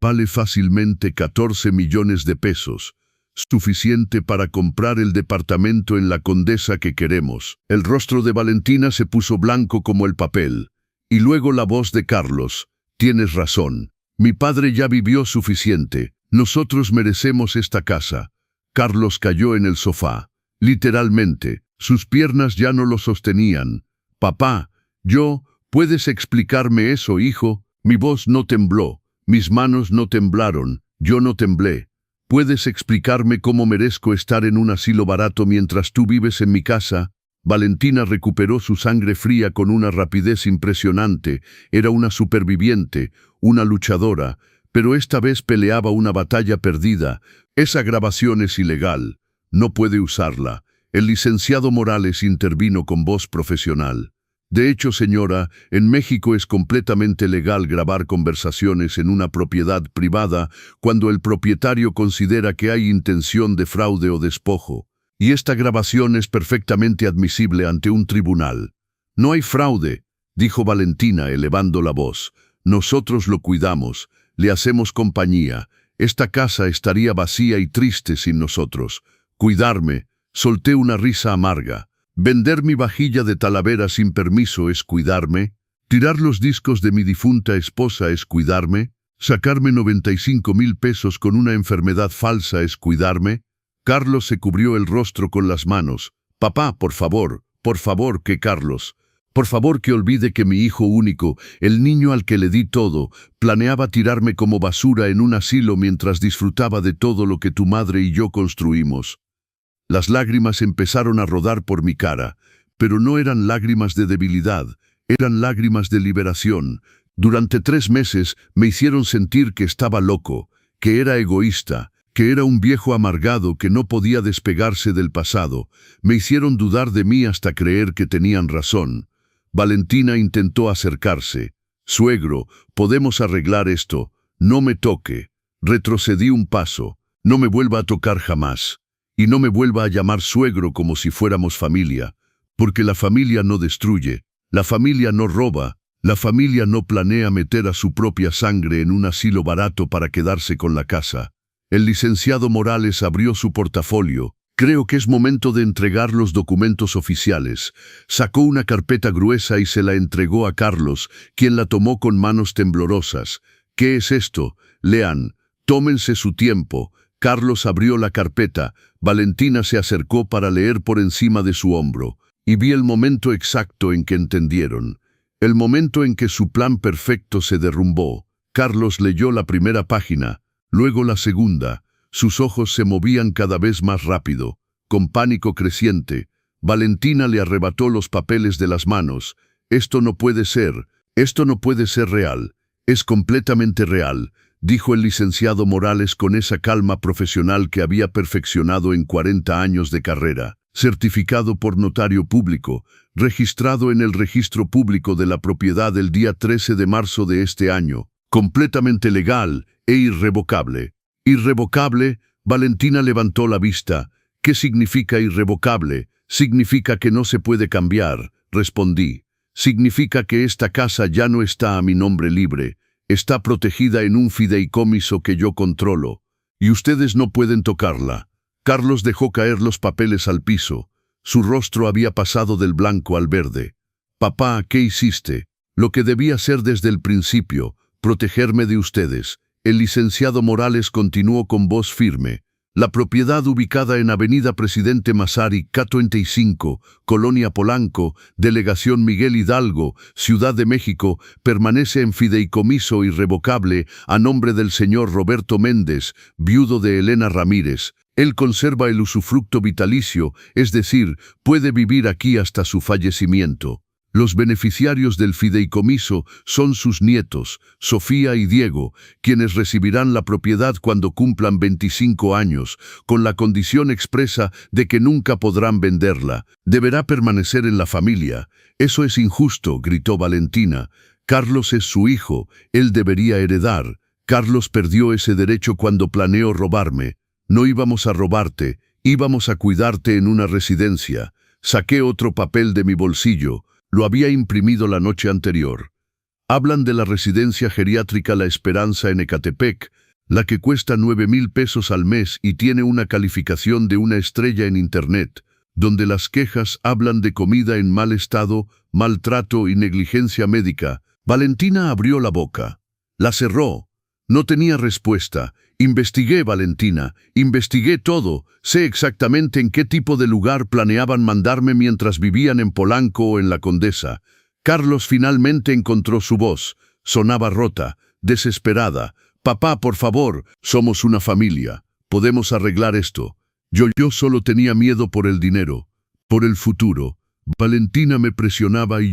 Vale fácilmente 14 millones de pesos. Suficiente para comprar el departamento en la Condesa que queremos. El rostro de Valentina se puso blanco como el papel. Y luego la voz de Carlos. Tienes razón. Mi padre ya vivió suficiente. Nosotros merecemos esta casa. Carlos cayó en el sofá. Literalmente, sus piernas ya no lo sostenían. Papá, ¿puedes explicarme eso, hijo? Mi voz no tembló. Mis manos no temblaron. Yo no temblé. ¿Puedes explicarme cómo merezco estar en un asilo barato mientras tú vives en mi casa? Valentina recuperó su sangre fría con una rapidez impresionante. Era una superviviente, una luchadora, pero esta vez peleaba una batalla perdida. Esa grabación es ilegal. No puede usarla. El licenciado Morales intervino con voz profesional. De hecho, señora, en México es completamente legal grabar conversaciones en una propiedad privada cuando el propietario considera que hay intención de fraude o despojo. Y esta grabación es perfectamente admisible ante un tribunal. No hay fraude, dijo Valentina elevando la voz. Nosotros lo cuidamos, le hacemos compañía. Esta casa estaría vacía y triste sin nosotros. Cuidarme, solté una risa amarga. Vender mi vajilla de Talavera sin permiso es cuidarme. Tirar los discos de mi difunta esposa es cuidarme. Sacarme 95,000 pesos con una enfermedad falsa es cuidarme. Carlos se cubrió el rostro con las manos. Papá, por favor, que Carlos. Por favor, que olvide que mi hijo único, el niño al que le di todo, planeaba tirarme como basura en un asilo mientras disfrutaba de todo lo que tu madre y yo construimos. Las lágrimas empezaron a rodar por mi cara, pero no eran lágrimas de debilidad, eran lágrimas de liberación. Durante 3 meses me hicieron sentir que estaba loco, que era egoísta, que era un viejo amargado que no podía despegarse del pasado. Me hicieron dudar de mí hasta creer que tenían razón. Valentina intentó acercarse. Suegro, podemos arreglar esto. No me toque. Retrocedí un paso. No me vuelva a tocar jamás. Y no me vuelva a llamar suegro como si fuéramos familia. Porque la familia no destruye. La familia no roba. La familia no planea meter a su propia sangre en un asilo barato para quedarse con la casa. El licenciado Morales abrió su portafolio. Creo que es momento de entregar los documentos oficiales. Sacó una carpeta gruesa y se la entregó a Carlos, quien la tomó con manos temblorosas. ¿Qué es esto? Lean. Tómense su tiempo. Carlos abrió la carpeta. Valentina se acercó para leer por encima de su hombro. Y vi el momento exacto en que entendieron. El momento en que su plan perfecto se derrumbó. Carlos leyó la primera página, luego la segunda. Sus ojos se movían cada vez más rápido, con pánico creciente. Valentina le arrebató los papeles de las manos. Esto no puede ser real. Es completamente real, dijo el licenciado Morales con esa calma profesional que había perfeccionado en 40 años de carrera. Certificado por notario público, registrado en el registro público de la propiedad el día 13 de marzo de este año. Completamente legal e irrevocable. ¿Irrevocable? Valentina levantó la vista. ¿Qué significa irrevocable? Significa que no se puede cambiar, respondí. Significa que esta casa ya no está a mi nombre libre. Está protegida en un fideicomiso que yo controlo. Y ustedes no pueden tocarla. Carlos dejó caer los papeles al piso. Su rostro había pasado del blanco al verde. Papá, ¿qué hiciste? Lo que debía hacer desde el principio, protegerme de ustedes. El licenciado Morales continuó con voz firme. La propiedad ubicada en Avenida Presidente Massari, K25, Colonia Polanco, Delegación Miguel Hidalgo, Ciudad de México, permanece en fideicomiso irrevocable a nombre del señor Roberto Méndez, viudo de Elena Ramírez. Él conserva el usufructo vitalicio, es decir, puede vivir aquí hasta su fallecimiento. Los beneficiarios del fideicomiso son sus nietos, Sofía y Diego, quienes recibirán la propiedad cuando cumplan 25 años, con la condición expresa de que nunca podrán venderla. Deberá permanecer en la familia. Eso es injusto, gritó Valentina. Carlos es su hijo, él debería heredar. Carlos perdió ese derecho cuando planeó robarme. No íbamos a robarte, íbamos a cuidarte en una residencia. Saqué otro papel de mi bolsillo. Lo había imprimido la noche anterior. Hablan de la residencia geriátrica La Esperanza en Ecatepec, la que cuesta 9,000 pesos al mes y tiene una calificación de 1 estrella en Internet, donde las quejas hablan de comida en mal estado, maltrato y negligencia médica. Valentina abrió la boca. La cerró. No tenía respuesta. Investigué, Valentina, investigué todo. Sé exactamente en qué tipo de lugar planeaban mandarme mientras vivían en Polanco o en La Condesa. Carlos finalmente encontró su voz. Sonaba rota, desesperada. Papá, por favor, somos una familia. Podemos arreglar esto. Yo solo tenía miedo por el dinero, por el futuro. Valentina me presionaba y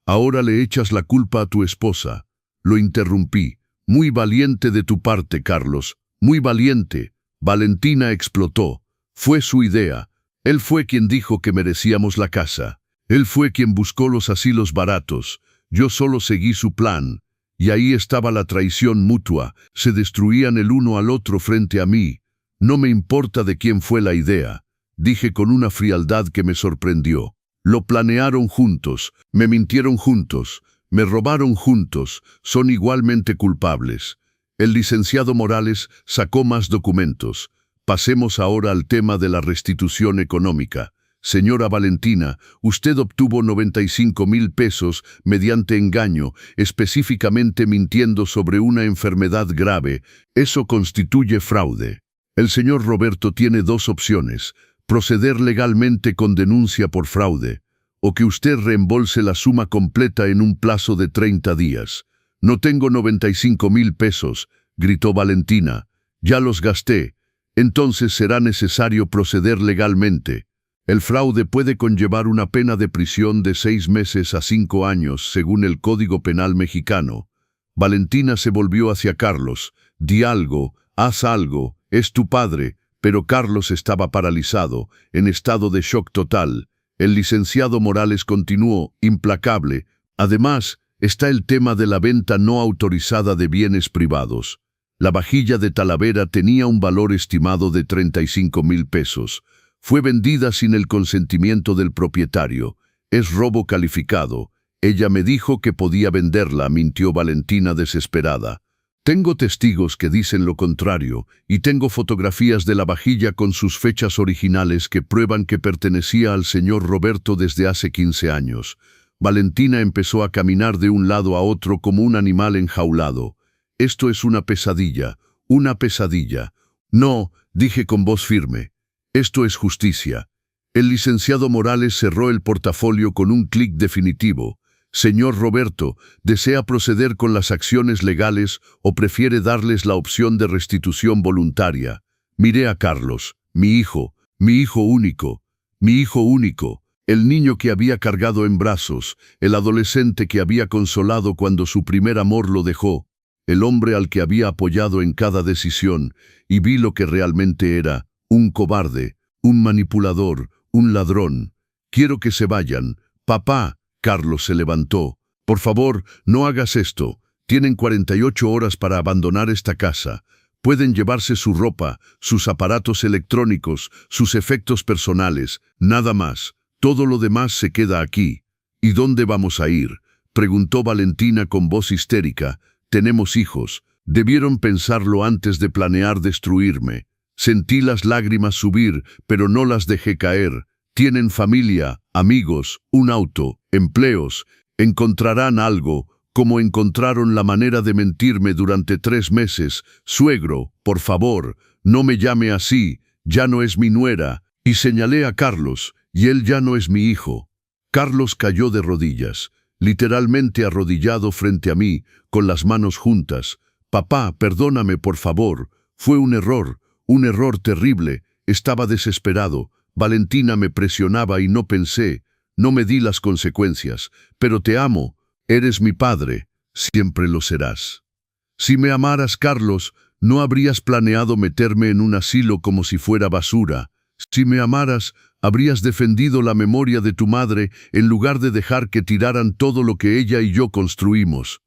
ahora le echas la culpa a tu esposa. Lo interrumpí. Muy valiente de tu parte, Carlos. Muy valiente. Valentina explotó. Fue su idea. Él fue quien dijo que merecíamos la casa. Él fue quien buscó los asilos baratos. Yo solo seguí su plan. Y ahí estaba la traición mutua. Se destruían el uno al otro frente a mí. No me importa de quién fue la idea, dije con una frialdad que me sorprendió. Lo planearon juntos, me mintieron juntos. Me robaron juntos, son igualmente culpables. El licenciado Morales sacó más documentos. Pasemos ahora al tema de la restitución económica. Señora Valentina, usted obtuvo 95,000 pesos mediante engaño, específicamente mintiendo sobre una enfermedad grave. Eso constituye fraude. El señor Roberto tiene 2 opciones: proceder legalmente con denuncia por fraude, o que usted reembolse la suma completa en un plazo de 30 días. No tengo 95,000 pesos, gritó Valentina. Ya los gasté. Entonces será necesario proceder legalmente. El fraude puede conllevar una pena de prisión de 6 meses a 5 años, según el Código Penal mexicano. Valentina se volvió hacia Carlos. Di algo, haz algo, es tu padre. Pero Carlos estaba paralizado, en estado de shock total. El licenciado Morales continuó, implacable. Además, está el tema de la venta no autorizada de bienes privados. La vajilla de Talavera tenía un valor estimado de 35,000 pesos. Fue vendida sin el consentimiento del propietario. Es robo calificado. Ella me dijo que podía venderla, mintió Valentina desesperada. Tengo testigos que dicen lo contrario, y tengo fotografías de la vajilla con sus fechas originales que prueban que pertenecía al señor Roberto desde hace 15 años. Valentina empezó a caminar de un lado a otro como un animal enjaulado. Esto es una pesadilla, una pesadilla. No, dije con voz firme. Esto es justicia. El licenciado Morales cerró el portafolio con un clic definitivo. Señor Roberto, ¿desea proceder con las acciones legales o prefiere darles la opción de restitución voluntaria? Miré a Carlos, mi hijo único, el niño que había cargado en brazos, el adolescente que había consolado cuando su primer amor lo dejó, el hombre al que había apoyado en cada decisión, y vi lo que realmente era: un cobarde, un manipulador, un ladrón. Quiero que se vayan. Papá. Carlos se levantó. Por favor, no hagas esto. Tienen 48 horas para abandonar esta casa. Pueden llevarse su ropa, sus aparatos electrónicos, sus efectos personales, nada más. Todo lo demás se queda aquí. ¿Y dónde vamos a ir?, preguntó Valentina con voz histérica. Tenemos hijos. Debieron pensarlo antes de planear destruirme. Sentí las lágrimas subir, pero no las dejé caer. Tienen familia, amigos, un auto, empleos. Encontrarán algo, cómo encontraron la manera de mentirme durante 3 meses. Suegro, por favor, no me llame así, ya no es mi nuera. Y señalé a Carlos, y él ya no es mi hijo. Carlos cayó de rodillas, literalmente arrodillado frente a mí, con las manos juntas. Papá, perdóname, por favor. Fue un error terrible. Estaba desesperado. Valentina me presionaba y no pensé. No me di las consecuencias. Pero te amo. Eres mi padre. Siempre lo serás. Si me amaras, Carlos, no habrías planeado meterme en un asilo como si fuera basura. Si me amaras, habrías defendido la memoria de tu madre en lugar de dejar que tiraran todo lo que ella y yo construimos.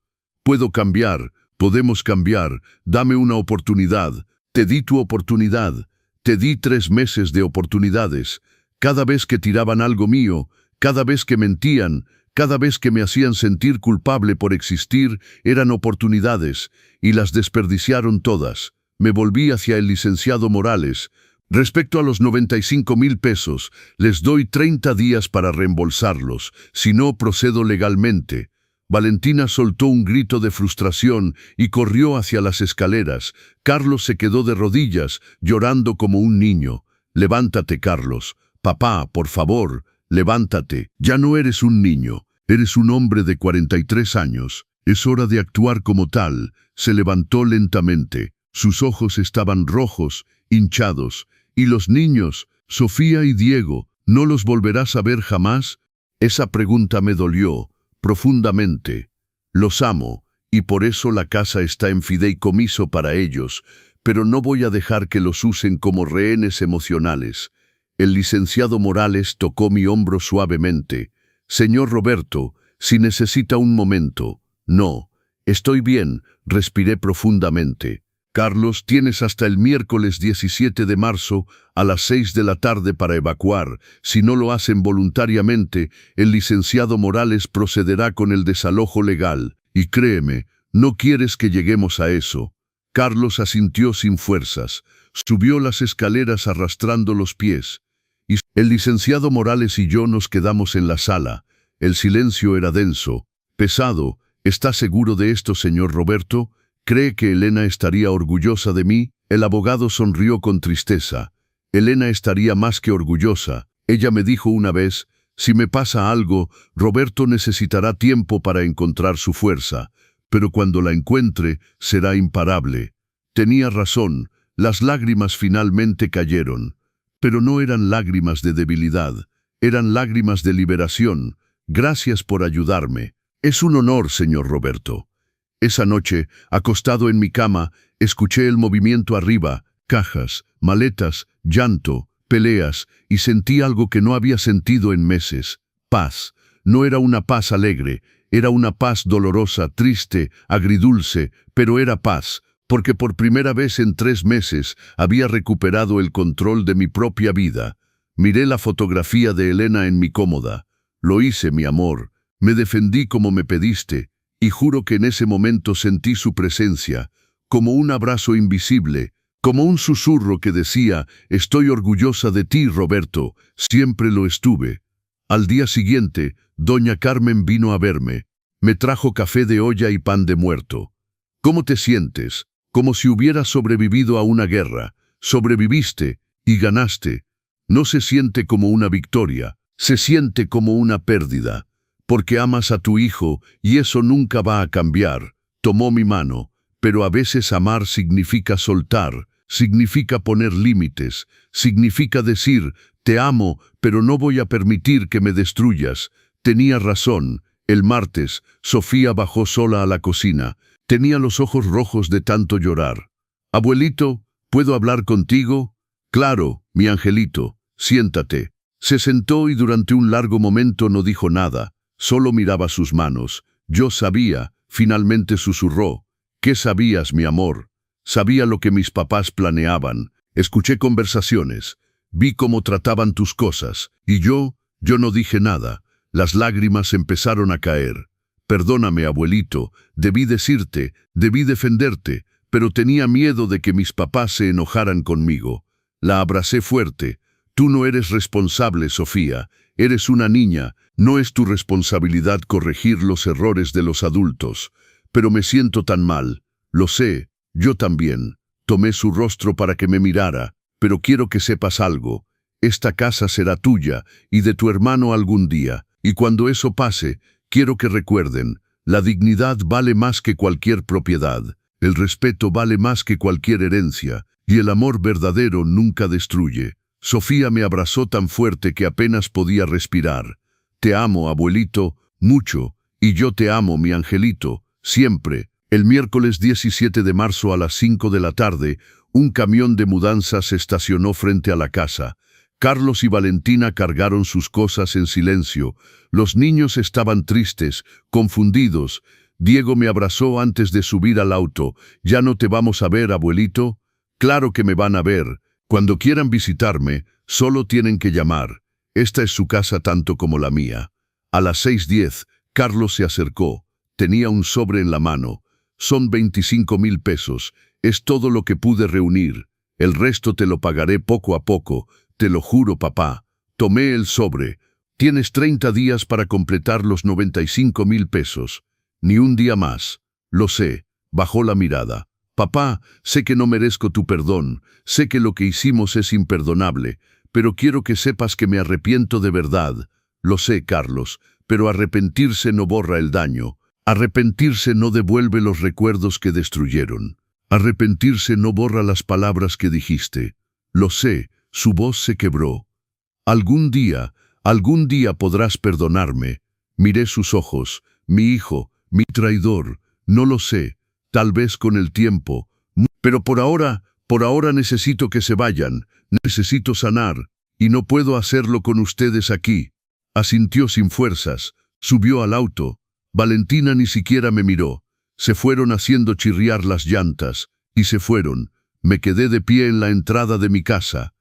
Puedo cambiar, podemos cambiar, dame una oportunidad. Te di tu oportunidad, te di 3 meses de oportunidades. Cada vez que tiraban algo mío, cada vez que mentían, cada vez que me hacían sentir culpable por existir, eran oportunidades, y las desperdiciaron todas. Me volví hacia el licenciado Morales. Respecto a los 95,000 pesos, les doy 30 días para reembolsarlos, si no procedo legalmente. Valentina soltó un grito de frustración y corrió hacia las escaleras. Carlos se quedó de rodillas, llorando como un niño. Levántate, Carlos. Papá, por favor, levántate. Ya no eres un niño, eres un hombre de 43 años. Es hora de actuar como tal. Se levantó lentamente. Sus ojos estaban rojos, hinchados. ¿Y los niños, Sofía y Diego, no los volverás a ver jamás? Esa pregunta me dolió profundamente. Los amo, y por eso la casa está en fideicomiso para ellos, pero no voy a dejar que los usen como rehenes emocionales. El licenciado Morales tocó mi hombro suavemente. Señor Roberto, si necesita un momento. No, estoy bien, respiré profundamente. Carlos, tienes hasta el miércoles 17 de marzo a las 6 de la tarde para evacuar. Si no lo hacen voluntariamente, el licenciado Morales procederá con el desalojo legal. Y créeme, no quieres que lleguemos a eso. Carlos asintió sin fuerzas. Subió las escaleras arrastrando los pies. Y el licenciado Morales y yo nos quedamos en la sala. El silencio era denso, pesado. ¿Está seguro de esto, señor Roberto? ¿Cree que Elena estaría orgullosa de mí? El abogado sonrió con tristeza. Elena estaría más que orgullosa. Ella me dijo una vez, si me pasa algo, Roberto necesitará tiempo para encontrar su fuerza, pero cuando la encuentre, será imparable. Tenía razón, las lágrimas finalmente cayeron. Pero no eran lágrimas de debilidad, eran lágrimas de liberación. Gracias por ayudarme. Es un honor, señor Roberto. Esa noche, acostado en mi cama, escuché el movimiento arriba, cajas, maletas, llanto, peleas, y sentí algo que no había sentido en meses. Paz. No era una paz alegre, era una paz dolorosa, triste, agridulce, pero era paz, porque por primera vez en 3 meses había recuperado el control de mi propia vida. Miré la fotografía de Elena en mi cómoda. Lo hice, mi amor. Me defendí como me pediste. Y juro que en ese momento sentí su presencia, como un abrazo invisible, como un susurro que decía, estoy orgullosa de ti, Roberto, siempre lo estuve. Al día siguiente, doña Carmen vino a verme. Me trajo café de olla y pan de muerto. ¿Cómo te sientes? Como si hubieras sobrevivido a una guerra. Sobreviviste y ganaste. No se siente como una victoria, se siente como una pérdida. Porque amas a tu hijo y eso nunca va a cambiar. Tomó mi mano, pero a veces amar significa soltar, significa poner límites, significa decir, te amo, pero no voy a permitir que me destruyas. Tenía razón. El martes, Sofía bajó sola a la cocina. Tenía los ojos rojos de tanto llorar. Abuelito, ¿puedo hablar contigo? Claro, mi angelito, siéntate. Se sentó y durante un largo momento no dijo nada. Solo miraba sus manos. Yo sabía, finalmente susurró. ¿Qué sabías, mi amor? Sabía lo que mis papás planeaban. Escuché conversaciones. Vi cómo trataban tus cosas. Y yo no dije nada. Las lágrimas empezaron a caer. Perdóname, abuelito. Debí decirte, debí defenderte, pero tenía miedo de que mis papás se enojaran conmigo. La abracé fuerte. Tú no eres responsable, Sofía. Eres una niña. No es tu responsabilidad corregir los errores de los adultos. Pero me siento tan mal. Lo sé, yo también. Tomé su rostro para que me mirara, pero quiero que sepas algo. Esta casa será tuya y de tu hermano algún día. Y cuando eso pase, quiero que recuerden, la dignidad vale más que cualquier propiedad. El respeto vale más que cualquier herencia. Y el amor verdadero nunca destruye. Sofía me abrazó tan fuerte que apenas podía respirar. Te amo, abuelito, mucho. Y yo te amo, mi angelito, siempre. El miércoles 17 de marzo a las 5 de la tarde, un camión de mudanzas se estacionó frente a la casa. Carlos y Valentina cargaron sus cosas en silencio. Los niños estaban tristes, confundidos. Diego me abrazó antes de subir al auto. «¿Ya no te vamos a ver, abuelito?» «Claro que me van a ver. Cuando quieran visitarme, solo tienen que llamar. Esta es su casa tanto como la mía». A las 6:10, Carlos se acercó. Tenía un sobre en la mano. «Son 25,000 pesos. Es todo lo que pude reunir. El resto te lo pagaré poco a poco. Te lo juro, papá». Tomé el sobre. «Tienes 30 días para completar los 95,000 pesos. Ni un día más». «Lo sé». Bajó la mirada. «Papá, sé que no merezco tu perdón. Sé que lo que hicimos es imperdonable. Pero quiero que sepas que me arrepiento de verdad». «Lo sé, Carlos, pero arrepentirse no borra el daño. Arrepentirse no devuelve los recuerdos que destruyeron. Arrepentirse no borra las palabras que dijiste». «Lo sé». Su voz se quebró. Algún día podrás perdonarme». Miré sus ojos. «Mi hijo, mi traidor, no lo sé. Tal vez con el tiempo. Pero por ahora necesito que se vayan. Necesito sanar. Y no puedo hacerlo con ustedes aquí». Asintió sin fuerzas. Subió al auto. Valentina ni siquiera me miró. Se fueron haciendo chirriar las llantas. Y se fueron. Me quedé de pie en la entrada de mi casa,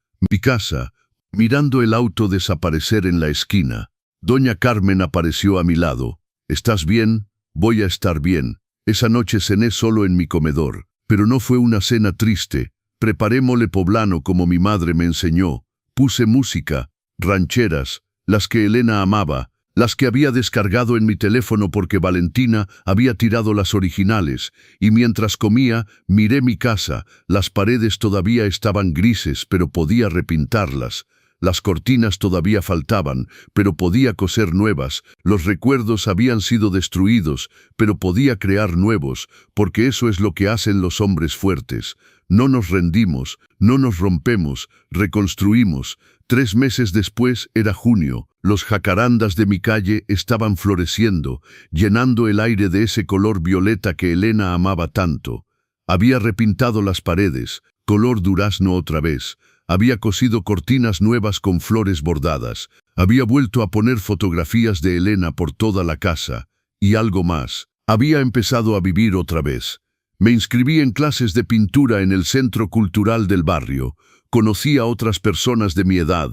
mirando el auto desaparecer en la esquina. Doña Carmen apareció a mi lado. «¿Estás bien?» «Voy a estar bien». Esa noche cené solo en mi comedor, pero no fue una cena triste. Preparé mole poblano como mi madre me enseñó. Puse música, rancheras, las que Elena amaba, las que había descargado en mi teléfono porque Valentina había tirado las originales, y mientras comía, miré mi casa. Las paredes todavía estaban grises, pero podía repintarlas. Las cortinas todavía faltaban, pero podía coser nuevas. Los recuerdos habían sido destruidos, pero podía crear nuevos, porque eso es lo que hacen los hombres fuertes. No nos rendimos, no nos rompemos, reconstruimos. 3 meses después era junio. Los jacarandas de mi calle estaban floreciendo, llenando el aire de ese color violeta que Elena amaba tanto. Había repintado las paredes, color durazno otra vez. Había cosido cortinas nuevas con flores bordadas. Había vuelto a poner fotografías de Elena por toda la casa. Y algo más. Había empezado a vivir otra vez. Me inscribí en clases de pintura en el Centro Cultural del barrio. Conocí a otras personas de mi edad,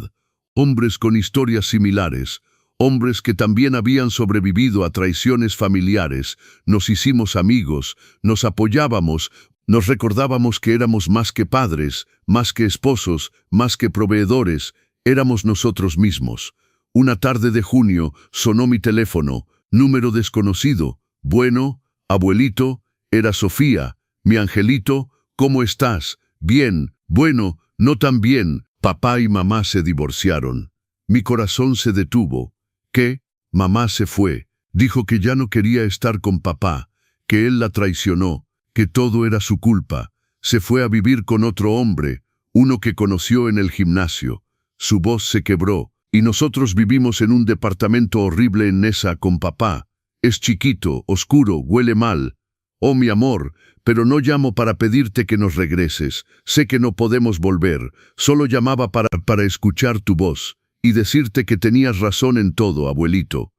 hombres con historias similares, hombres que también habían sobrevivido a traiciones familiares. Nos hicimos amigos, nos apoyábamos, nos recordábamos que éramos más que padres, más que esposos, más que proveedores, éramos nosotros mismos. Una tarde de junio sonó mi teléfono, número desconocido. «Bueno, abuelito», era Sofía. «Mi angelito, ¿cómo estás?» «Bien». «Bueno, no tan bien. Papá y mamá se divorciaron». Mi corazón se detuvo. «¿Qué?» «Mamá se fue. Dijo que ya no quería estar con papá, que él la traicionó, que todo era su culpa. Se fue a vivir con otro hombre, uno que conoció en el gimnasio». Su voz se quebró. «Y nosotros vivimos en un departamento horrible en Nesa con papá. Es chiquito, oscuro, huele mal. Oh, mi amor, pero no llamo para pedirte que nos regreses. Sé que no podemos volver. Solo llamaba para escuchar tu voz y decirte que tenías razón en todo, abuelito».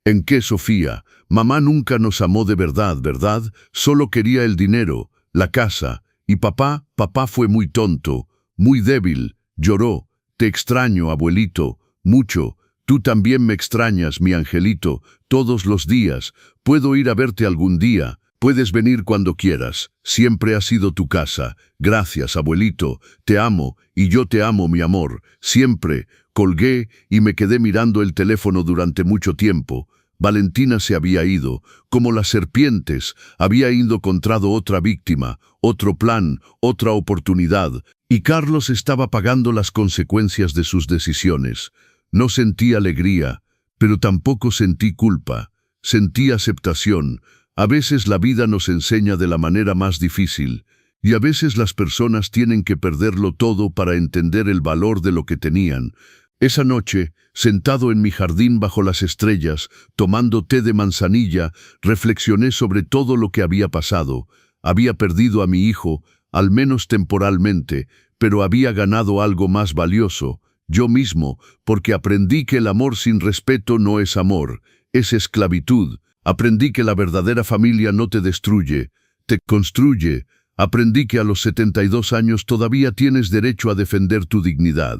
«¿En qué, Sofía? Mamá nunca nos amó de verdad, ¿verdad? Solo quería el dinero, la casa. Y papá fue muy tonto, muy débil. Lloró. Te extraño, abuelito, mucho. Tú también me extrañas, mi angelito, todos los días. ¿Puedo ir a verte algún día? Puedes venir cuando quieras. Siempre ha sido tu casa. Gracias, abuelito. Te amo, y yo te amo, mi amor. Siempre. Colgué y me quedé mirando el teléfono durante mucho tiempo. Valentina se había ido. Como las serpientes, había encontrado otra víctima, otro plan, otra oportunidad. Y Carlos estaba pagando las consecuencias de sus decisiones. No sentí alegría, pero tampoco sentí culpa. Sentí aceptación. A veces la vida nos enseña de la manera más difícil, y a veces las personas tienen que perderlo todo para entender el valor de lo que tenían. Esa noche, sentado en mi jardín bajo las estrellas, tomando té de manzanilla, reflexioné sobre todo lo que había pasado. Había perdido a mi hijo, al menos temporalmente, pero había ganado algo más valioso, yo mismo, porque aprendí que el amor sin respeto no es amor, es esclavitud. Aprendí que la verdadera familia no te destruye, te construye. Aprendí que a los 72 años todavía tienes derecho a defender tu dignidad.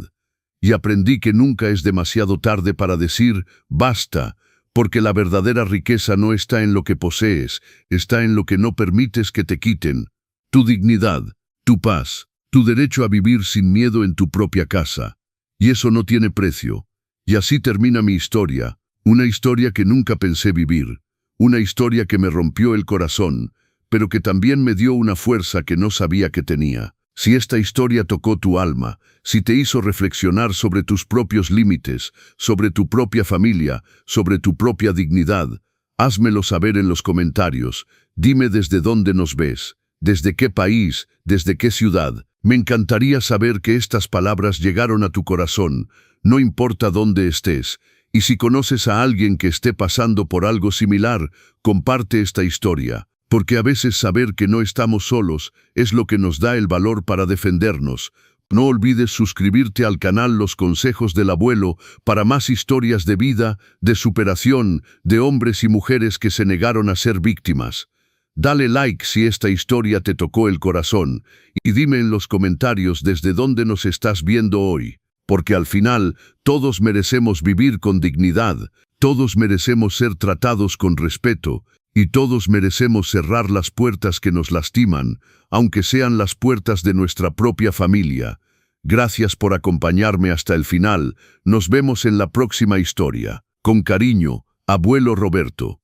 Y aprendí que nunca es demasiado tarde para decir basta, porque la verdadera riqueza no está en lo que posees, está en lo que no permites que te quiten. Tu dignidad, tu paz, tu derecho a vivir sin miedo en tu propia casa. Y eso no tiene precio. Y así termina mi historia, una historia que nunca pensé vivir. Una historia que me rompió el corazón, pero que también me dio una fuerza que no sabía que tenía. Si esta historia tocó tu alma, si te hizo reflexionar sobre tus propios límites, sobre tu propia familia, sobre tu propia dignidad, házmelo saber en los comentarios. Dime desde dónde nos ves, desde qué país, desde qué ciudad. Me encantaría saber que estas palabras llegaron a tu corazón, no importa dónde estés. Y si conoces a alguien que esté pasando por algo similar, comparte esta historia, porque a veces saber que no estamos solos es lo que nos da el valor para defendernos. No olvides suscribirte al canal Los Consejos del Abuelo para más historias de vida, de superación, de hombres y mujeres que se negaron a ser víctimas. Dale like si esta historia te tocó el corazón y dime en los comentarios desde dónde nos estás viendo hoy. Porque al final, todos merecemos vivir con dignidad, todos merecemos ser tratados con respeto, y todos merecemos cerrar las puertas que nos lastiman, aunque sean las puertas de nuestra propia familia. Gracias por acompañarme hasta el final. Nos vemos en la próxima historia. Con cariño, Abuelo Roberto.